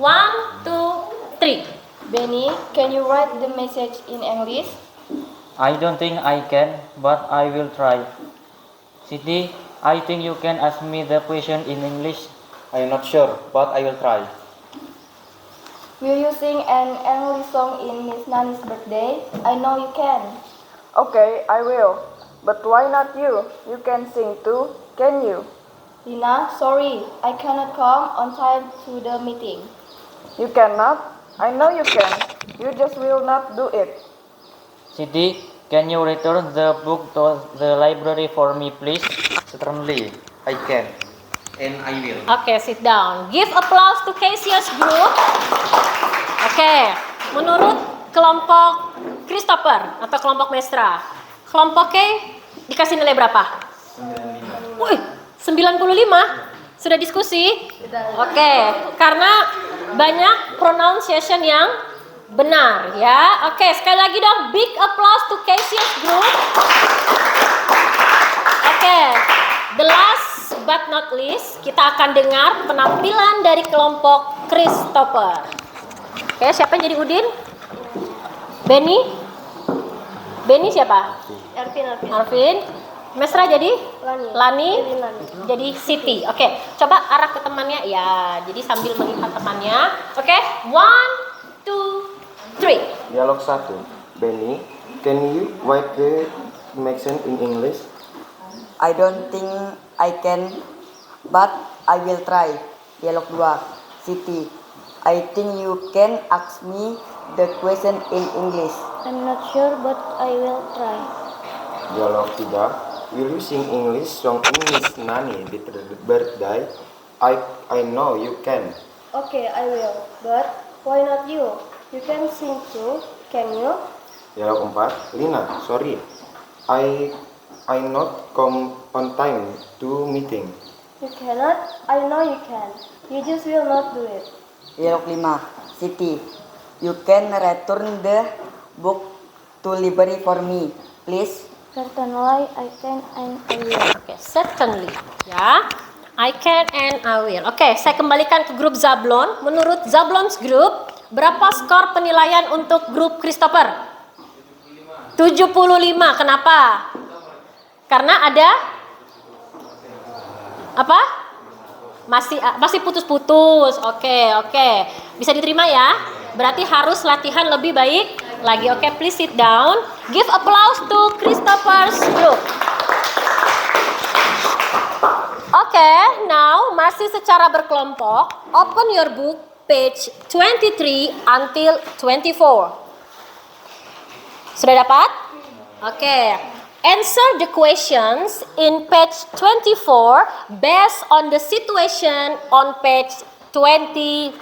Speaker 2: 1, 2, 3.
Speaker 5: Benny, can you write the message in English?
Speaker 10: I don't think I can, but I will try. Siti, I think you can ask me the question in English.
Speaker 7: I am not sure, but I will try.
Speaker 5: Will you sing an English song in Miss Nani's birthday? I know you can. Okay, I will. But why not you? You can sing too, can you? Lina, sorry, I cannot come on time to the meeting. You cannot? I know you can. You just will not do it.
Speaker 10: Siti, can you return the book to the library for me, please?
Speaker 7: Certainly I can and I will.
Speaker 2: Oke, sit down. Give applause to Keisha's group. Oke, menurut kelompok Christopher atau kelompok Mestra, kelompok K dikasih nilai berapa? 95. Wih, 95? Sudah diskusi? Oke, karena banyak pronunciation yang benar ya. Oke, sekali lagi dong, big applause to Keisha's group. Oke, the last akan dengar penampilan dari kelompok Christopher. Oke, siapa yang jadi Udin? Benny? Benny siapa? Alvin. Mesra jadi? Lani. Jadi Siti. Oke, coba arah ke temannya. Ya, jadi sambil melihat temannya. Oke, 1, 2, 3.
Speaker 4: Dialog 1. Benny, can you write the information in English?
Speaker 11: I don't think I can, but I will try. Dialog 2. Siti, I think you can ask me the question in English.
Speaker 3: I'm not sure, but I will try.
Speaker 4: Dialog 3. Will you sing English song in Miss Nani birthday? I know you can.
Speaker 3: Okay, I will. But why not you? You can sing too, can you?
Speaker 4: Dialog 4. Lina, sorry. I not come on time to meeting.
Speaker 3: You cannot? I know you can. You just will not do it.
Speaker 11: Dialog 5. Siti, you can return the book to library for me, please.
Speaker 3: Certainly, I can and I will.
Speaker 2: Oke, certainly. Ya, I can and I will. Oke, saya kembalikan ke grup Zablon. Menurut Zablon's group, berapa skor penilaian untuk grup Christopher? 75. Kenapa? Karena ada apa? Masih putus-putus. Oke. Bisa diterima ya? Berarti harus latihan lebih baik lagi. Oke, please sit down. Give applause to Christopher's group. Oke, now masih secara berkelompok. Open your book page 23 until 24. Sudah dapat? Oke. Answer the questions in page 24 based on the situation on page 23.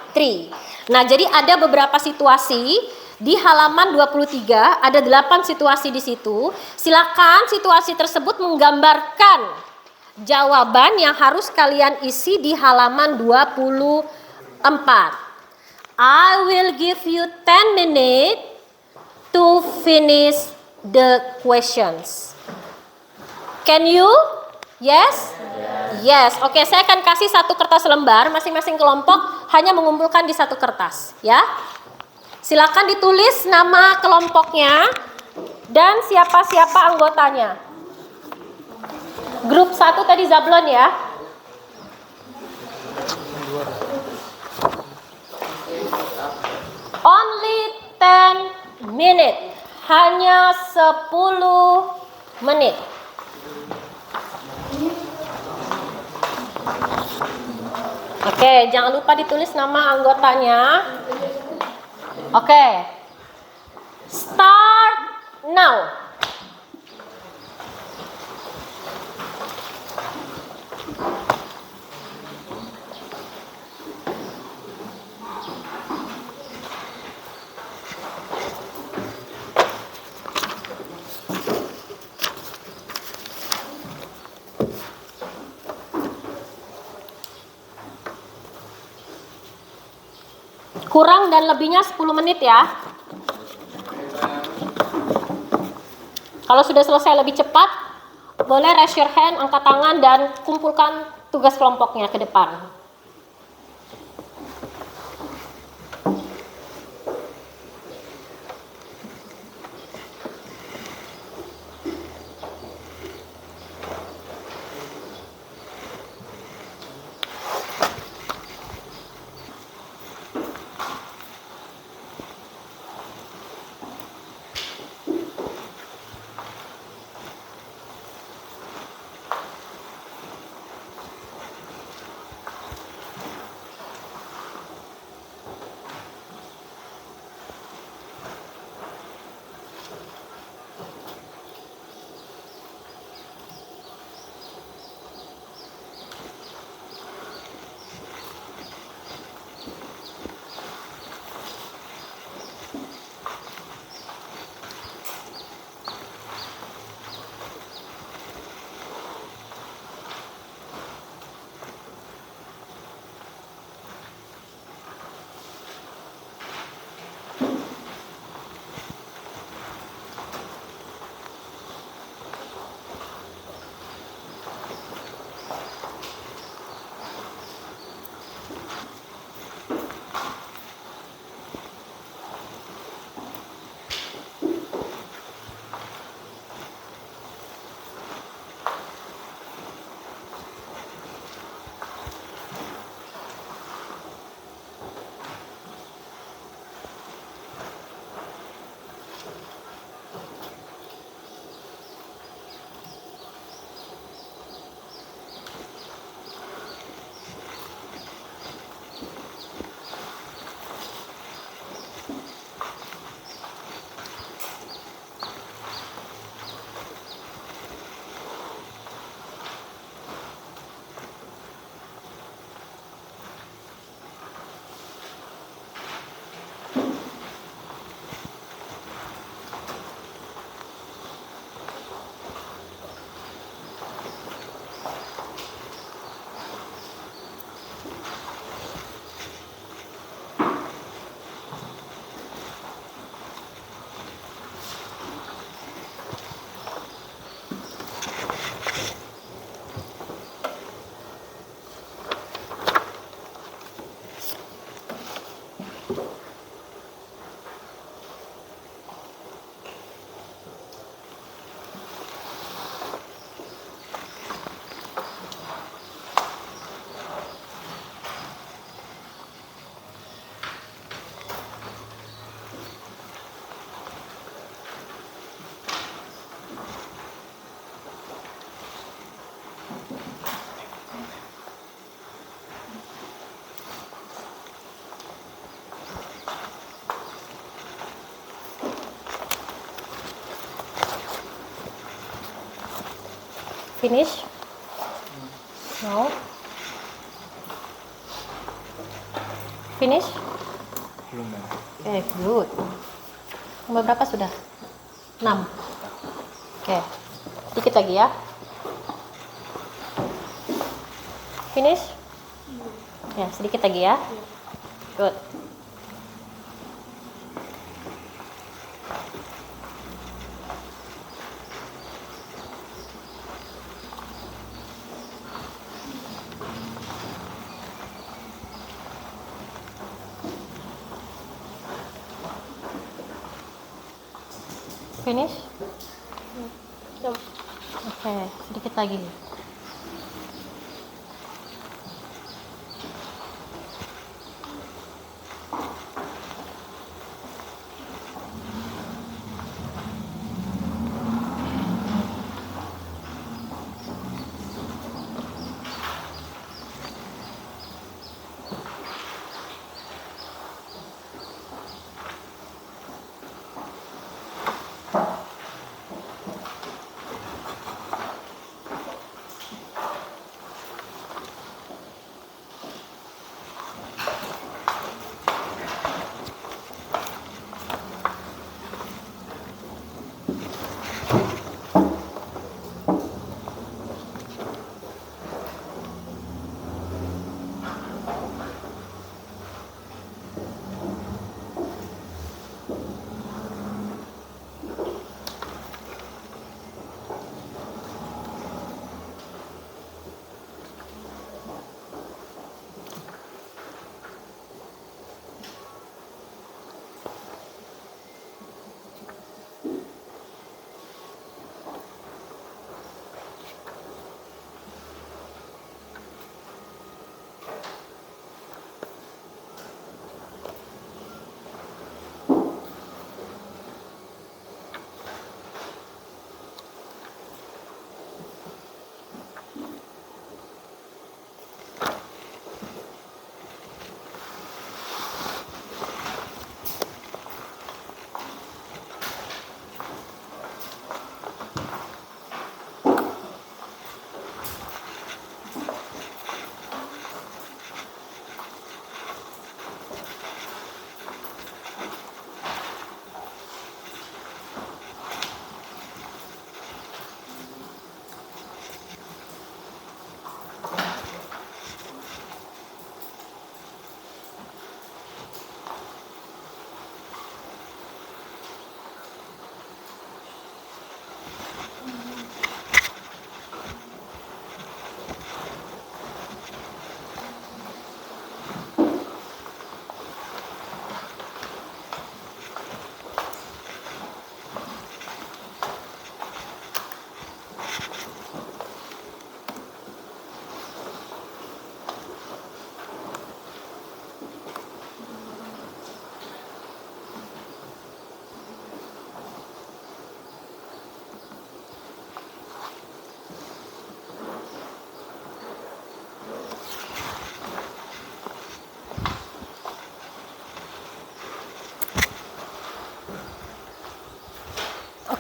Speaker 2: Nah, jadi ada beberapa situasi di halaman 23, ada 8 situasi di situ. Silakan situasi tersebut menggambarkan jawaban yang harus kalian isi di halaman 24. I will give you 10 minutes to finish the questions. Can you? Yes? Yes. Oke, saya akan kasih satu kertas lembar, masing-masing kelompok hanya mengumpulkan di satu kertas, ya. Silakan ditulis nama kelompoknya dan siapa-siapa anggotanya. Grup 1 tadi Zablon ya. Only 10 minutes. Hanya 10 menit. Oke, jangan lupa ditulis nama anggotanya. Oke. Start now. Kurang dan lebihnya 10 menit ya. Kalau sudah selesai lebih cepat, boleh raise your hand, angkat tangan dan kumpulkan tugas kelompoknya ke depan. Finish? No. Finish?
Speaker 7: Belum.
Speaker 2: Oke, good. Nomor berapa sudah? 6. Oke, sedikit lagi ya. Finish? Ya, sedikit lagi ya. Good. Finish? Oke, sedikit lagi.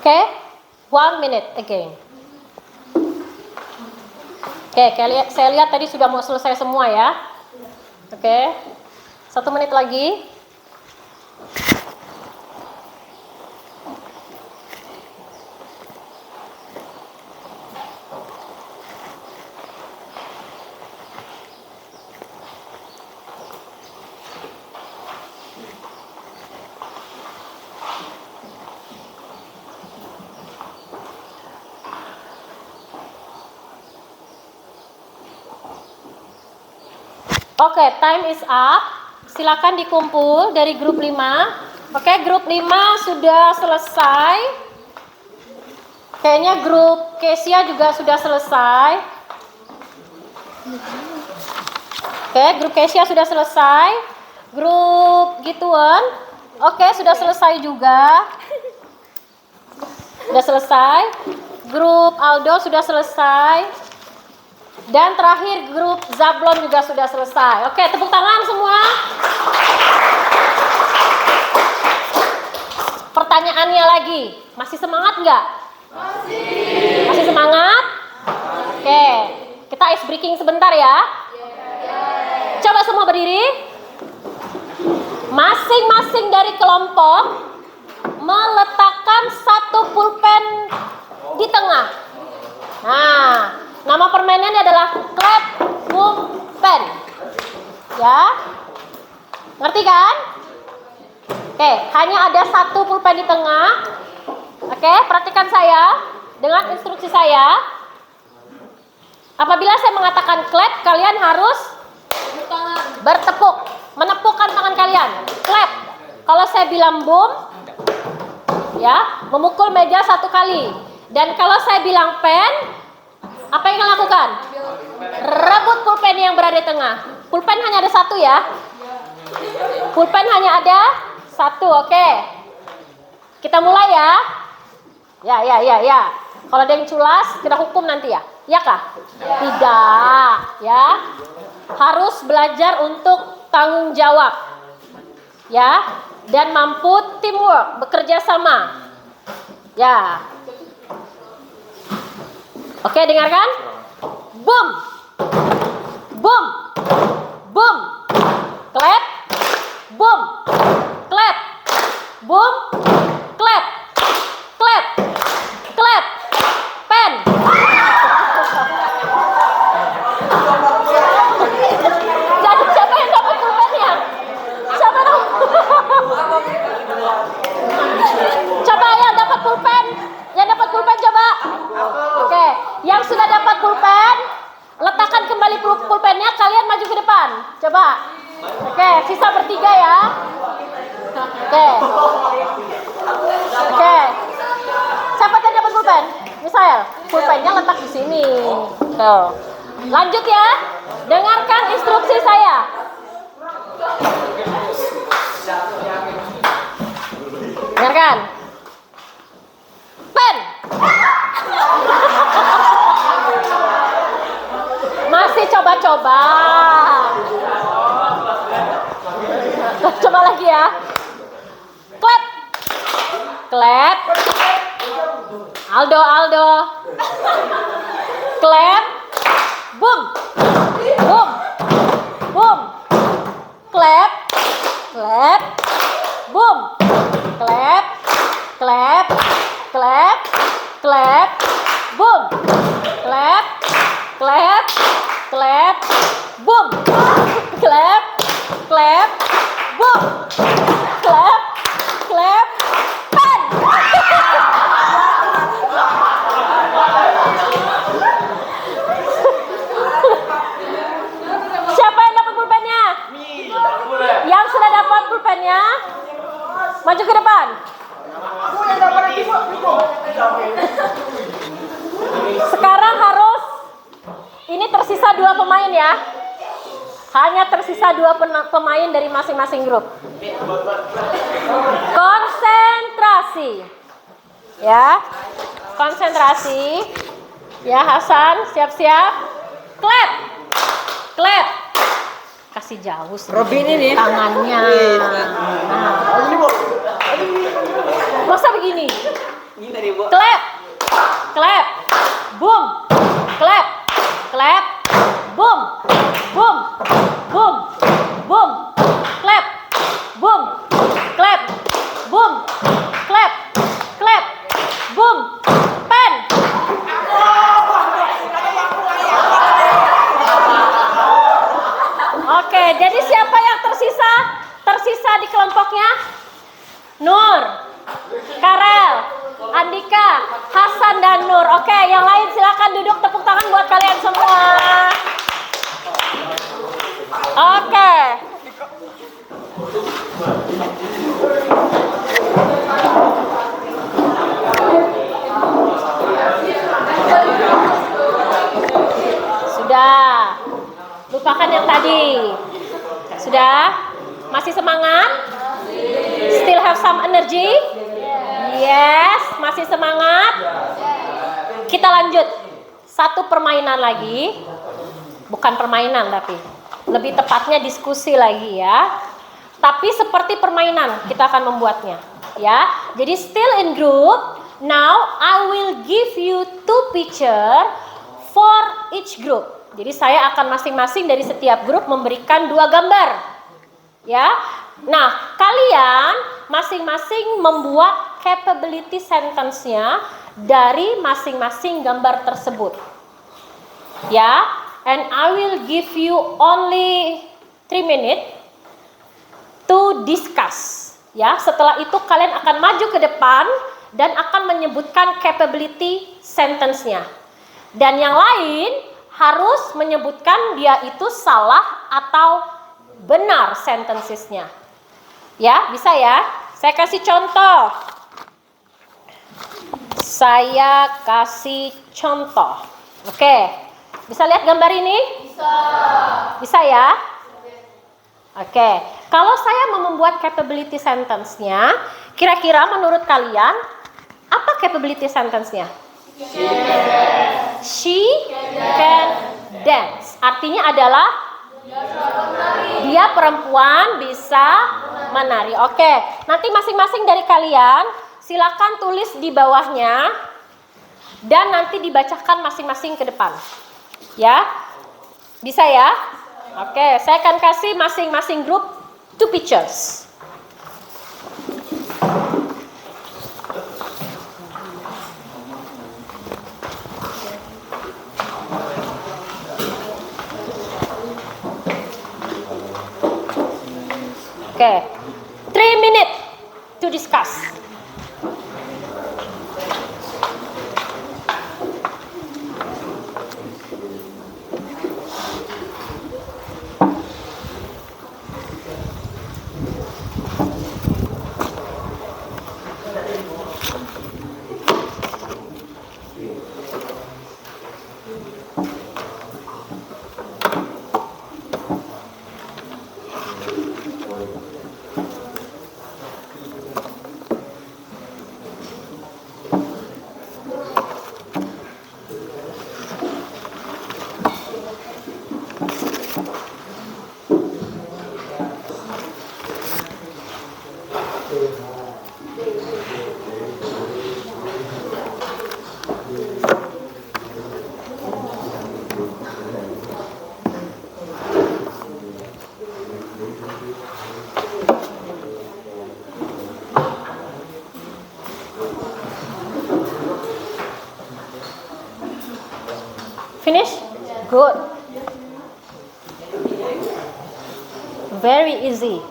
Speaker 2: Oke, 1 minute again. Oke, saya lihat tadi sudah mau selesai semua ya. Oke, 1 menit lagi. Oke, time is up. Silakan dikumpul dari grup 5. Oke, grup 5 sudah selesai. Kayaknya grup Kesia juga sudah selesai. Oke, grup Kesia sudah selesai. Grup Gituan, oke, sudah selesai juga. Sudah selesai. Grup Aldo sudah selesai. Dan terakhir grup Zablon juga sudah selesai. Oke, tepuk tangan semua. Pertanyaannya lagi, masih semangat nggak? Masih. Masih semangat? ice breaking sebentar ya. Coba semua berdiri. Masing-masing dari kelompok meletakkan satu pulpen di tengah. Nah, nama permainannya adalah clap, boom, pen. Ya, ngerti kan? Oke, hanya ada satu pulpen di tengah. Oke, perhatikan saya dengan instruksi saya. Apabila saya mengatakan clap, kalian harus bertepuk, menepukkan tangan kalian. Clap. Kalau saya bilang boom, ya, memukul meja 1 kali. Dan kalau saya bilang pen, apa yang kalian lakukan? Rebut pulpen yang berada di tengah. Pulpen hanya ada 1 ya. Pulpen hanya ada 1, oke. Kita mulai ya. Ya. Kalau ada yang culas, kita hukum nanti ya. Ya kah? Tidak, ya. Harus belajar untuk tanggung jawab. Ya, dan mampu teamwork, bekerja sama. Ya. Oke, dengarkan. Boom. Boom. Boom. Clap. Boom. Clap. Boom. Clap. Clap. Clap. Pen. Jadi siapa yang dapat pulpennya? Siapa dong? Coba yang dapat pulpen. Yang dapat pulpen coba. Oke, yang sudah dapat pulpen, letakkan kembali pulpennya, kalian maju ke depan. Coba. Oke, sisa bertiga ya. Oke. Siapa yang dapat pulpen? Misael, pulpennya letak di sini. Tuh. Lanjut ya. Dengarkan instruksi saya. Dengarkan. Pen. Masih coba-coba. Coba lagi ya. Clap. Clap. Aldo. Clap. Boom. Boom. Boom. Clap. Clap. Boom. Clap. Clap. Clap. Clap. Boom. Clap. Clap. Clap. Boom. Clap. Clap. Boom. Clap. Clap. Pen. Siapa yang dapat pulpennya? Yang sudah dapat pulpennya, maju ke depan. Sekarang harus, ini tersisa 2 pemain ya. Hanya tersisa 2 pemain dari masing-masing grup. Konsentrasi. Ya. Konsentrasi. Ya, Hasan, siap-siap. Clap. Clap. Kasih jauh sih.
Speaker 11: Robin ini.
Speaker 2: Tangannya. Nah. Masa begini? Clap. Clap. Boom. Clap. Clap. Boom. Boom. Boom. Boom. Clap. Boom. Clap. Boom. Clap. Clap. Boom. Pen. Oke, jadi siapa yang tersisa? Tersisa di kelompoknya? Nur, Karel, Andika, Hasan dan Nur. Oke, yang lain silakan duduk, tepuk tangan buat kalian semua. Oke. Sudah. Lupakan yang tadi. Sudah? Masih semangat? Still have some energy? Yes, masih semangat? Kita lanjut. 1 permainan lagi. Bukan permainan tapi lebih tepatnya diskusi lagi ya. Tapi seperti permainan kita akan membuatnya ya. Jadi still in group. Now I will give you 2 picture for each group. Jadi saya akan masing-masing dari setiap grup memberikan 2 gambar. Ya. Nah, kalian masing-masing membuat capability sentence-nya dari masing-masing gambar tersebut. Ya, and I will give you only 3 minutes to discuss. Ya, setelah itu kalian akan maju ke depan dan akan menyebutkan capability sentence-nya. Dan yang lain harus menyebutkan dia itu salah atau benar sentences-nya. Ya, bisa ya? Saya kasih contoh. Saya kasih contoh. Oke. Bisa lihat gambar ini? Bisa. Bisa ya? Oke. Kalau saya mau membuat capability sentence-nya, kira-kira menurut kalian apa capability sentence-nya? She can dance. Artinya adalah dia perempuan bisa menari. Oke, nanti masing-masing dari kalian silakan tulis di bawahnya dan nanti dibacakan masing-masing ke depan. Ya, bisa ya? Oke, saya akan kasih masing-masing grup 2 pictures. Oke, 3 minutes to discuss. Finish? Good. Very easy.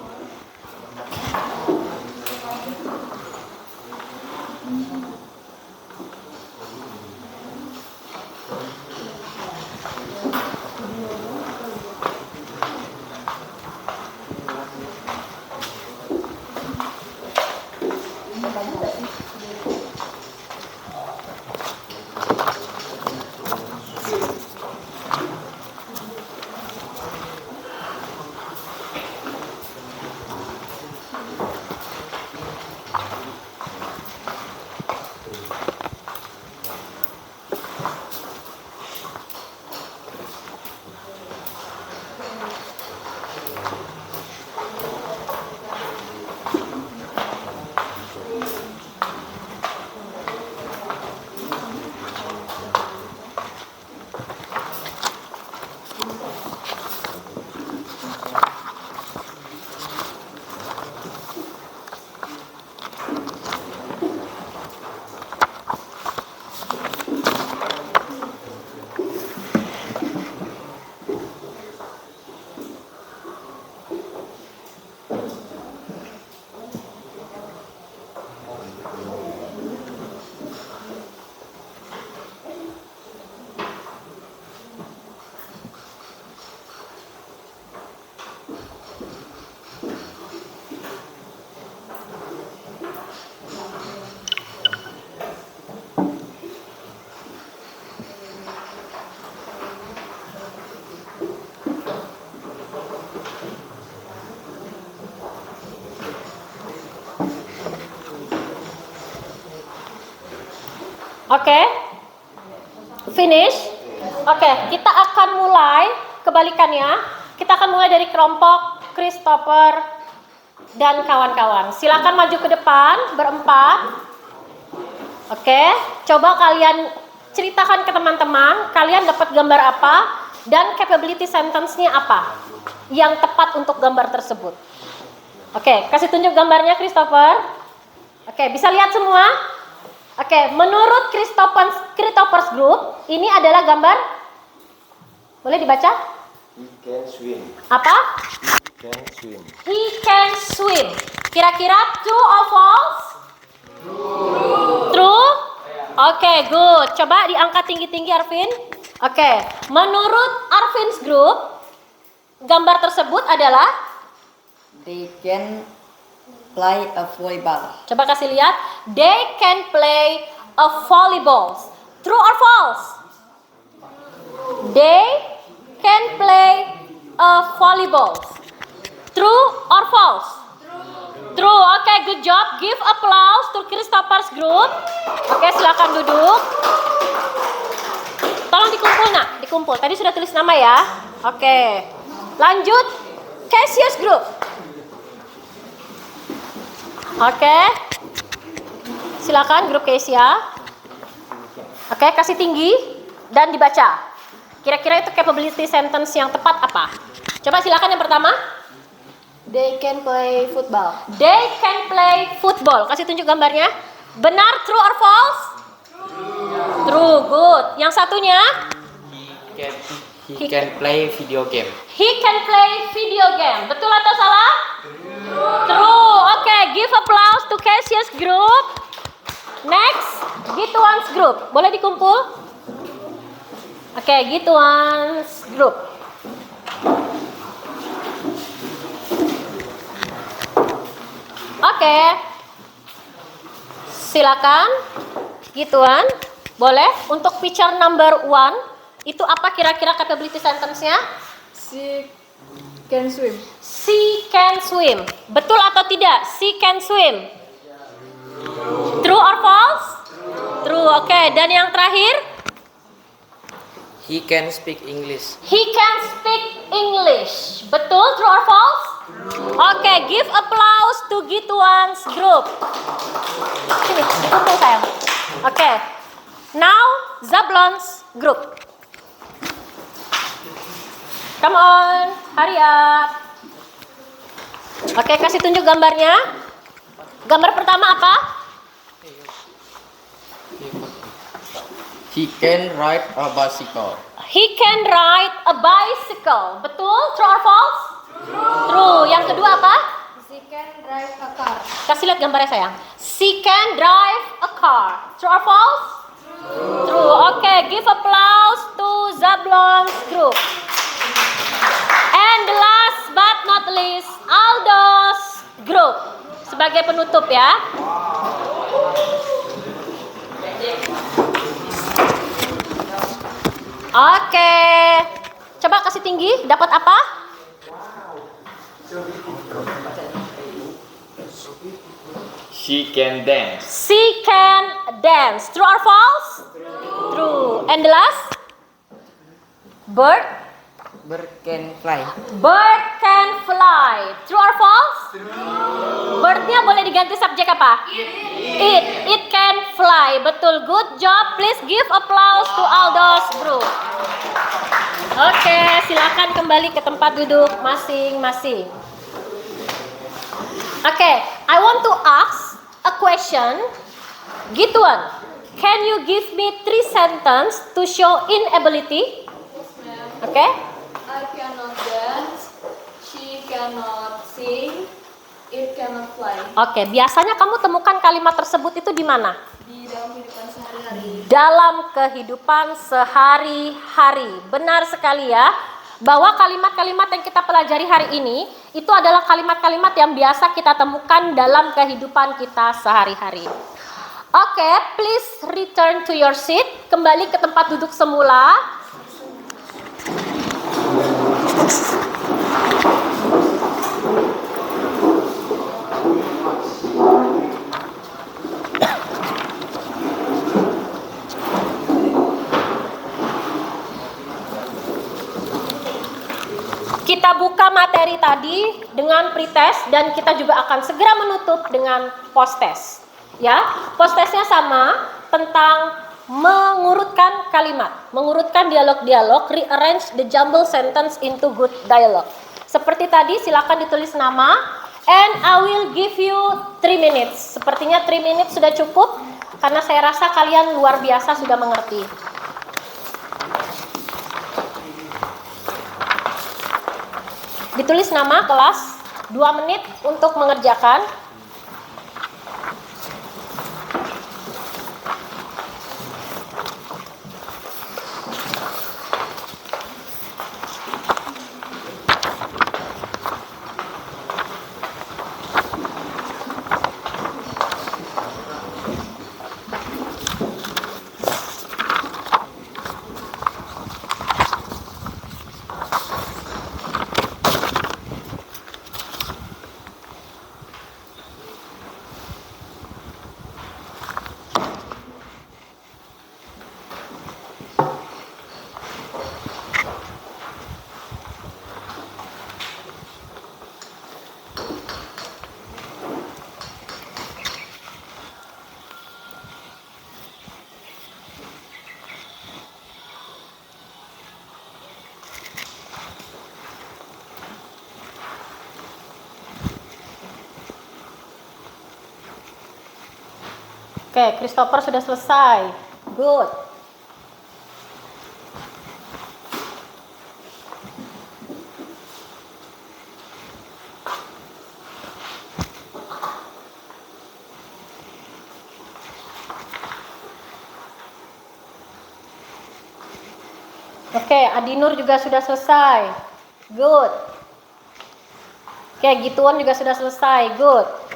Speaker 2: Oke, finish. Oke, kita akan mulai kebalikannya. Kita akan mulai dari kelompok Christopher dan kawan-kawan. Silakan maju ke depan berempat. Oke, coba kalian ceritakan ke teman-teman, kalian dapat gambar apa Dan capability sentence-nya apa yang tepat untuk gambar tersebut? Oke, kasih tunjuk gambarnya Christopher. Oke, bisa lihat semua? Oke, menurut Christopher's group, ini adalah gambar. Boleh dibaca?
Speaker 4: He can swim.
Speaker 2: Apa?
Speaker 4: He can swim.
Speaker 2: He can swim. Kira-kira true or false? True. Oke, good. Coba diangkat tinggi-tinggi Arvin. Oke, menurut Arvin's group, gambar tersebut adalah
Speaker 11: They can play a volleyball.
Speaker 2: coba kasih lihat. They can play a volleyball. True or false? They can play a volleyball. True or false? True. Oke, good job. Give applause to Christopher's group. Oke, silakan duduk. Tolong dikumpul nak, dikumpul. Tadi sudah tulis nama ya. Oke. Lanjut, Cassius group. Oke. Silakan grup Kesia. Oke, kasih tinggi dan dibaca. Kira-kira itu capability sentence yang tepat apa? Coba silakan yang pertama.
Speaker 3: They can play football.
Speaker 2: They can play football. Kasih tunjuk gambarnya. Benar, true or false? True, good. Yang satunya?
Speaker 7: He can play video game.
Speaker 2: He can play video game. Betul atau salah? True. Oke, give applause to Cassius group. Next, Gituan's group. Boleh dikumpul? Oke, Gituan's group. Oke. Silakan. Gituan. Boleh. Untuk picture number 1, itu apa kira-kira capability sentence-nya?
Speaker 3: She can swim.
Speaker 2: She can swim. Betul atau tidak? She can swim. True or false? True. Oke. Dan yang terakhir?
Speaker 7: He can speak English.
Speaker 2: He can speak English. Betul? True or false? Oke. Give applause to Gituan's group. Sini, dikumpul sayang. Oke. Now, Zablon's group. Come on, hurry up. Oke, kasih tunjuk gambarnya. Gambar pertama apa?
Speaker 6: He can ride a bicycle.
Speaker 2: He can ride a bicycle. Betul? True or false? True. Yang kedua apa?
Speaker 3: She can drive a car.
Speaker 2: Kasih lihat gambarnya sayang. She can drive a car. True or false? True. Oke, give applause to Zablon's group. And the last but not least, Aldo's group. Sebagai penutup ya. Oke. Coba kasih tinggi, dapat apa?
Speaker 1: She can dance.
Speaker 2: She can dance. True or false? True. And the last? Bird?
Speaker 11: Bird can fly.
Speaker 2: Bird can fly. True or false? Birdnya boleh diganti subjek apa? It. It can fly. Betul. Good job. Please give applause to Aldo's group. Oke, silakan kembali ke tempat duduk masing-masing. Oke, I want to ask a question. Gituan, can you give me 3 sentences to show inability? Oke.
Speaker 3: I cannot dance. She cannot sing. It cannot fly.
Speaker 2: Oke, biasanya kamu temukan kalimat tersebut itu di mana?
Speaker 3: Di dalam kehidupan sehari-hari.
Speaker 2: Dalam kehidupan sehari-hari. Benar sekali ya, bahwa kalimat-kalimat yang kita pelajari hari ini itu adalah kalimat-kalimat yang biasa kita temukan dalam kehidupan kita sehari-hari. Oke, please return to your seat. Kembali ke tempat duduk semula. Kita buka materi tadi dengan pretest dan kita juga akan segera menutup dengan post test. Ya, post testnya sama tentang mengurutkan kalimat, mengurutkan dialog-dialog, rearrange the jumble sentence into good dialogue. Seperti tadi, silakan ditulis nama, and I will give you 3 minutes. Sepertinya 3 minutes sudah cukup, karena saya rasa kalian luar biasa sudah mengerti. Ditulis nama kelas, 2 menit untuk mengerjakan. Oke, Christopher sudah selesai. Good. Oke, Adinur juga sudah selesai. Good. Oke, Gituan juga sudah selesai. Good.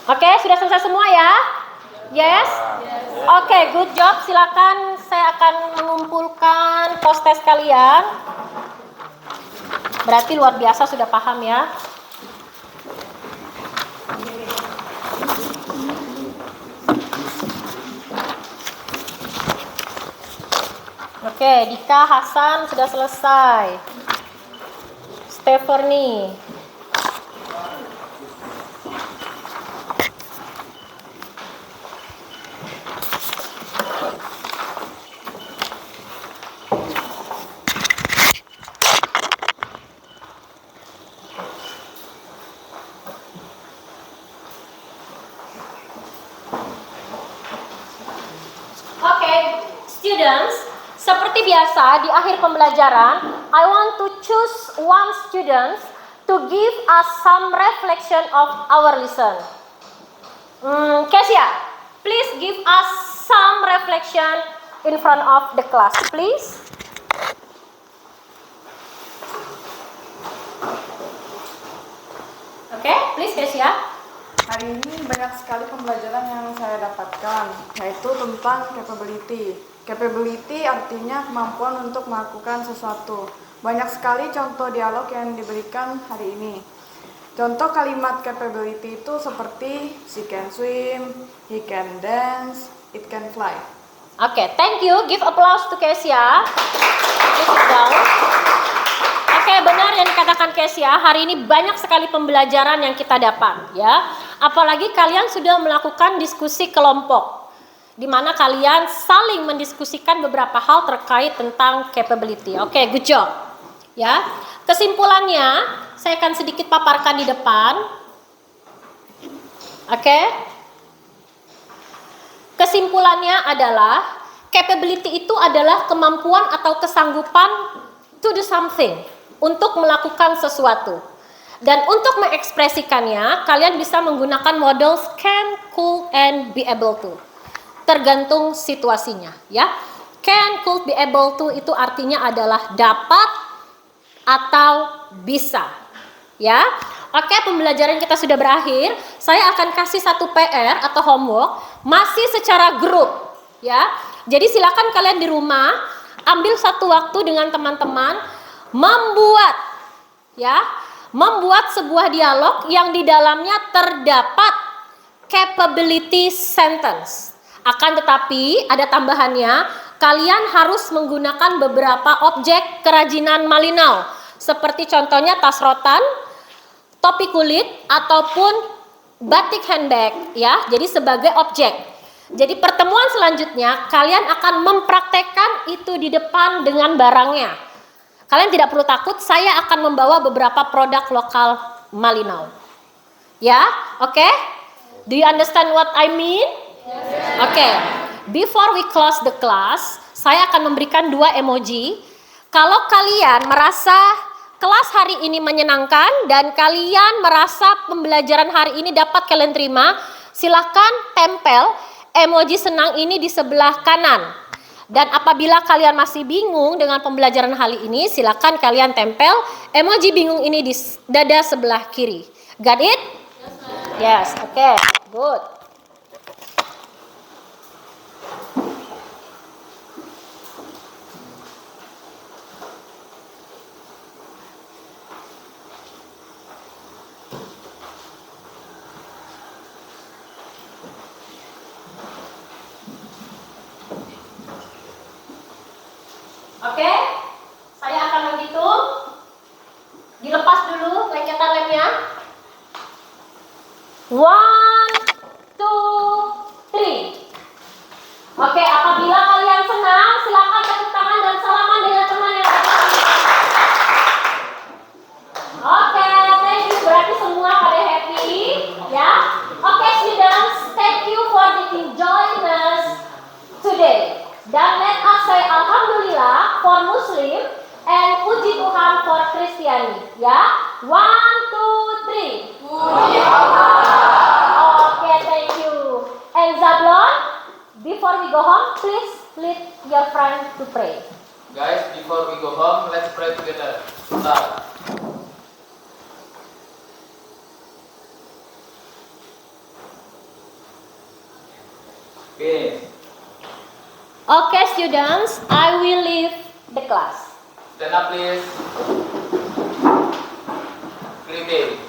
Speaker 2: Oke, sudah selesai semua ya? Yes? Oke, good job. Silakan, saya akan mengumpulkan post-test kalian. Berarti luar biasa sudah paham ya? Oke, Dika, Hasan sudah selesai. Stephanie. Students, seperti biasa di akhir pembelajaran, I want to choose one student to give us some reflection of our lesson. Kesia, please give us some reflection in front of the class, please. Oke, please Kesia.
Speaker 5: Hari ini banyak sekali pembelajaran yang saya dapatkan, yaitu tentang capability. Capability artinya kemampuan untuk melakukan sesuatu. Banyak sekali contoh dialog yang diberikan hari ini. Contoh kalimat capability itu seperti she can swim, he can dance, it can fly.
Speaker 2: Oke, thank you. Give applause to Kesia. Please sit down. Oke, benar yang dikatakan Kesia. Hari ini banyak sekali pembelajaran yang kita dapat, ya. Apalagi kalian sudah melakukan diskusi kelompok, di mana kalian saling mendiskusikan beberapa hal terkait tentang capability. Oke, good job. Ya. Kesimpulannya, saya akan sedikit paparkan di depan. Oke. Kesimpulannya adalah capability itu adalah kemampuan atau kesanggupan to do something, untuk melakukan sesuatu. Dan untuk mengekspresikannya, kalian bisa menggunakan model can, could, and be able to. Tergantung situasinya, ya. Can, could, be able to itu artinya adalah dapat atau bisa, ya. Oke, pembelajaran kita sudah berakhir. Saya akan kasih satu PR atau homework masih secara grup, ya. Jadi silakan kalian di rumah ambil satu waktu dengan teman-teman membuat sebuah dialog yang di dalamnya terdapat capability sentence. Akan tetapi ada tambahannya, kalian harus menggunakan beberapa objek kerajinan Malinau, seperti contohnya tas rotan, topi kulit, ataupun batik handbag ya, jadi sebagai objek. Jadi pertemuan selanjutnya kalian akan mempraktekkan itu di depan dengan barangnya. Kalian tidak perlu takut, saya akan membawa beberapa produk lokal Malinau. Ya, oke? Do you understand what I mean? Oke. Before we close the class, saya akan memberikan 2 emoji. Kalau kalian merasa kelas hari ini menyenangkan dan kalian merasa pembelajaran hari ini dapat kalian terima, silakan tempel emoji senang ini di sebelah kanan. Dan apabila kalian masih bingung dengan pembelajaran hari ini, silakan kalian tempel emoji bingung ini di dada sebelah kiri. Got it? Yes, oke, good. Oke, saya akan menghitung. Dilepas dulu lengketan lemnya. 1, 2, 3. Oke, apabila kalian senang, silakan tepuk tangan dan salaman dengan teman yang lain. Oke, thank you. Berarti semua pada happy, ya. Oke, students, thank you for the enjoyness today. Dan let us say Alhamdulillah for Muslim and Puji Tuhan for Kristiani. Ya, 1, 2, 3. Puji Tuhan. Oke, thank you. And Zablon, before we go home, please lead your friend to pray.
Speaker 7: Guys, before we go home, let's pray together. Start. Okay.
Speaker 2: Okay, students, I will leave the class.
Speaker 7: Stand up, please. Greeting.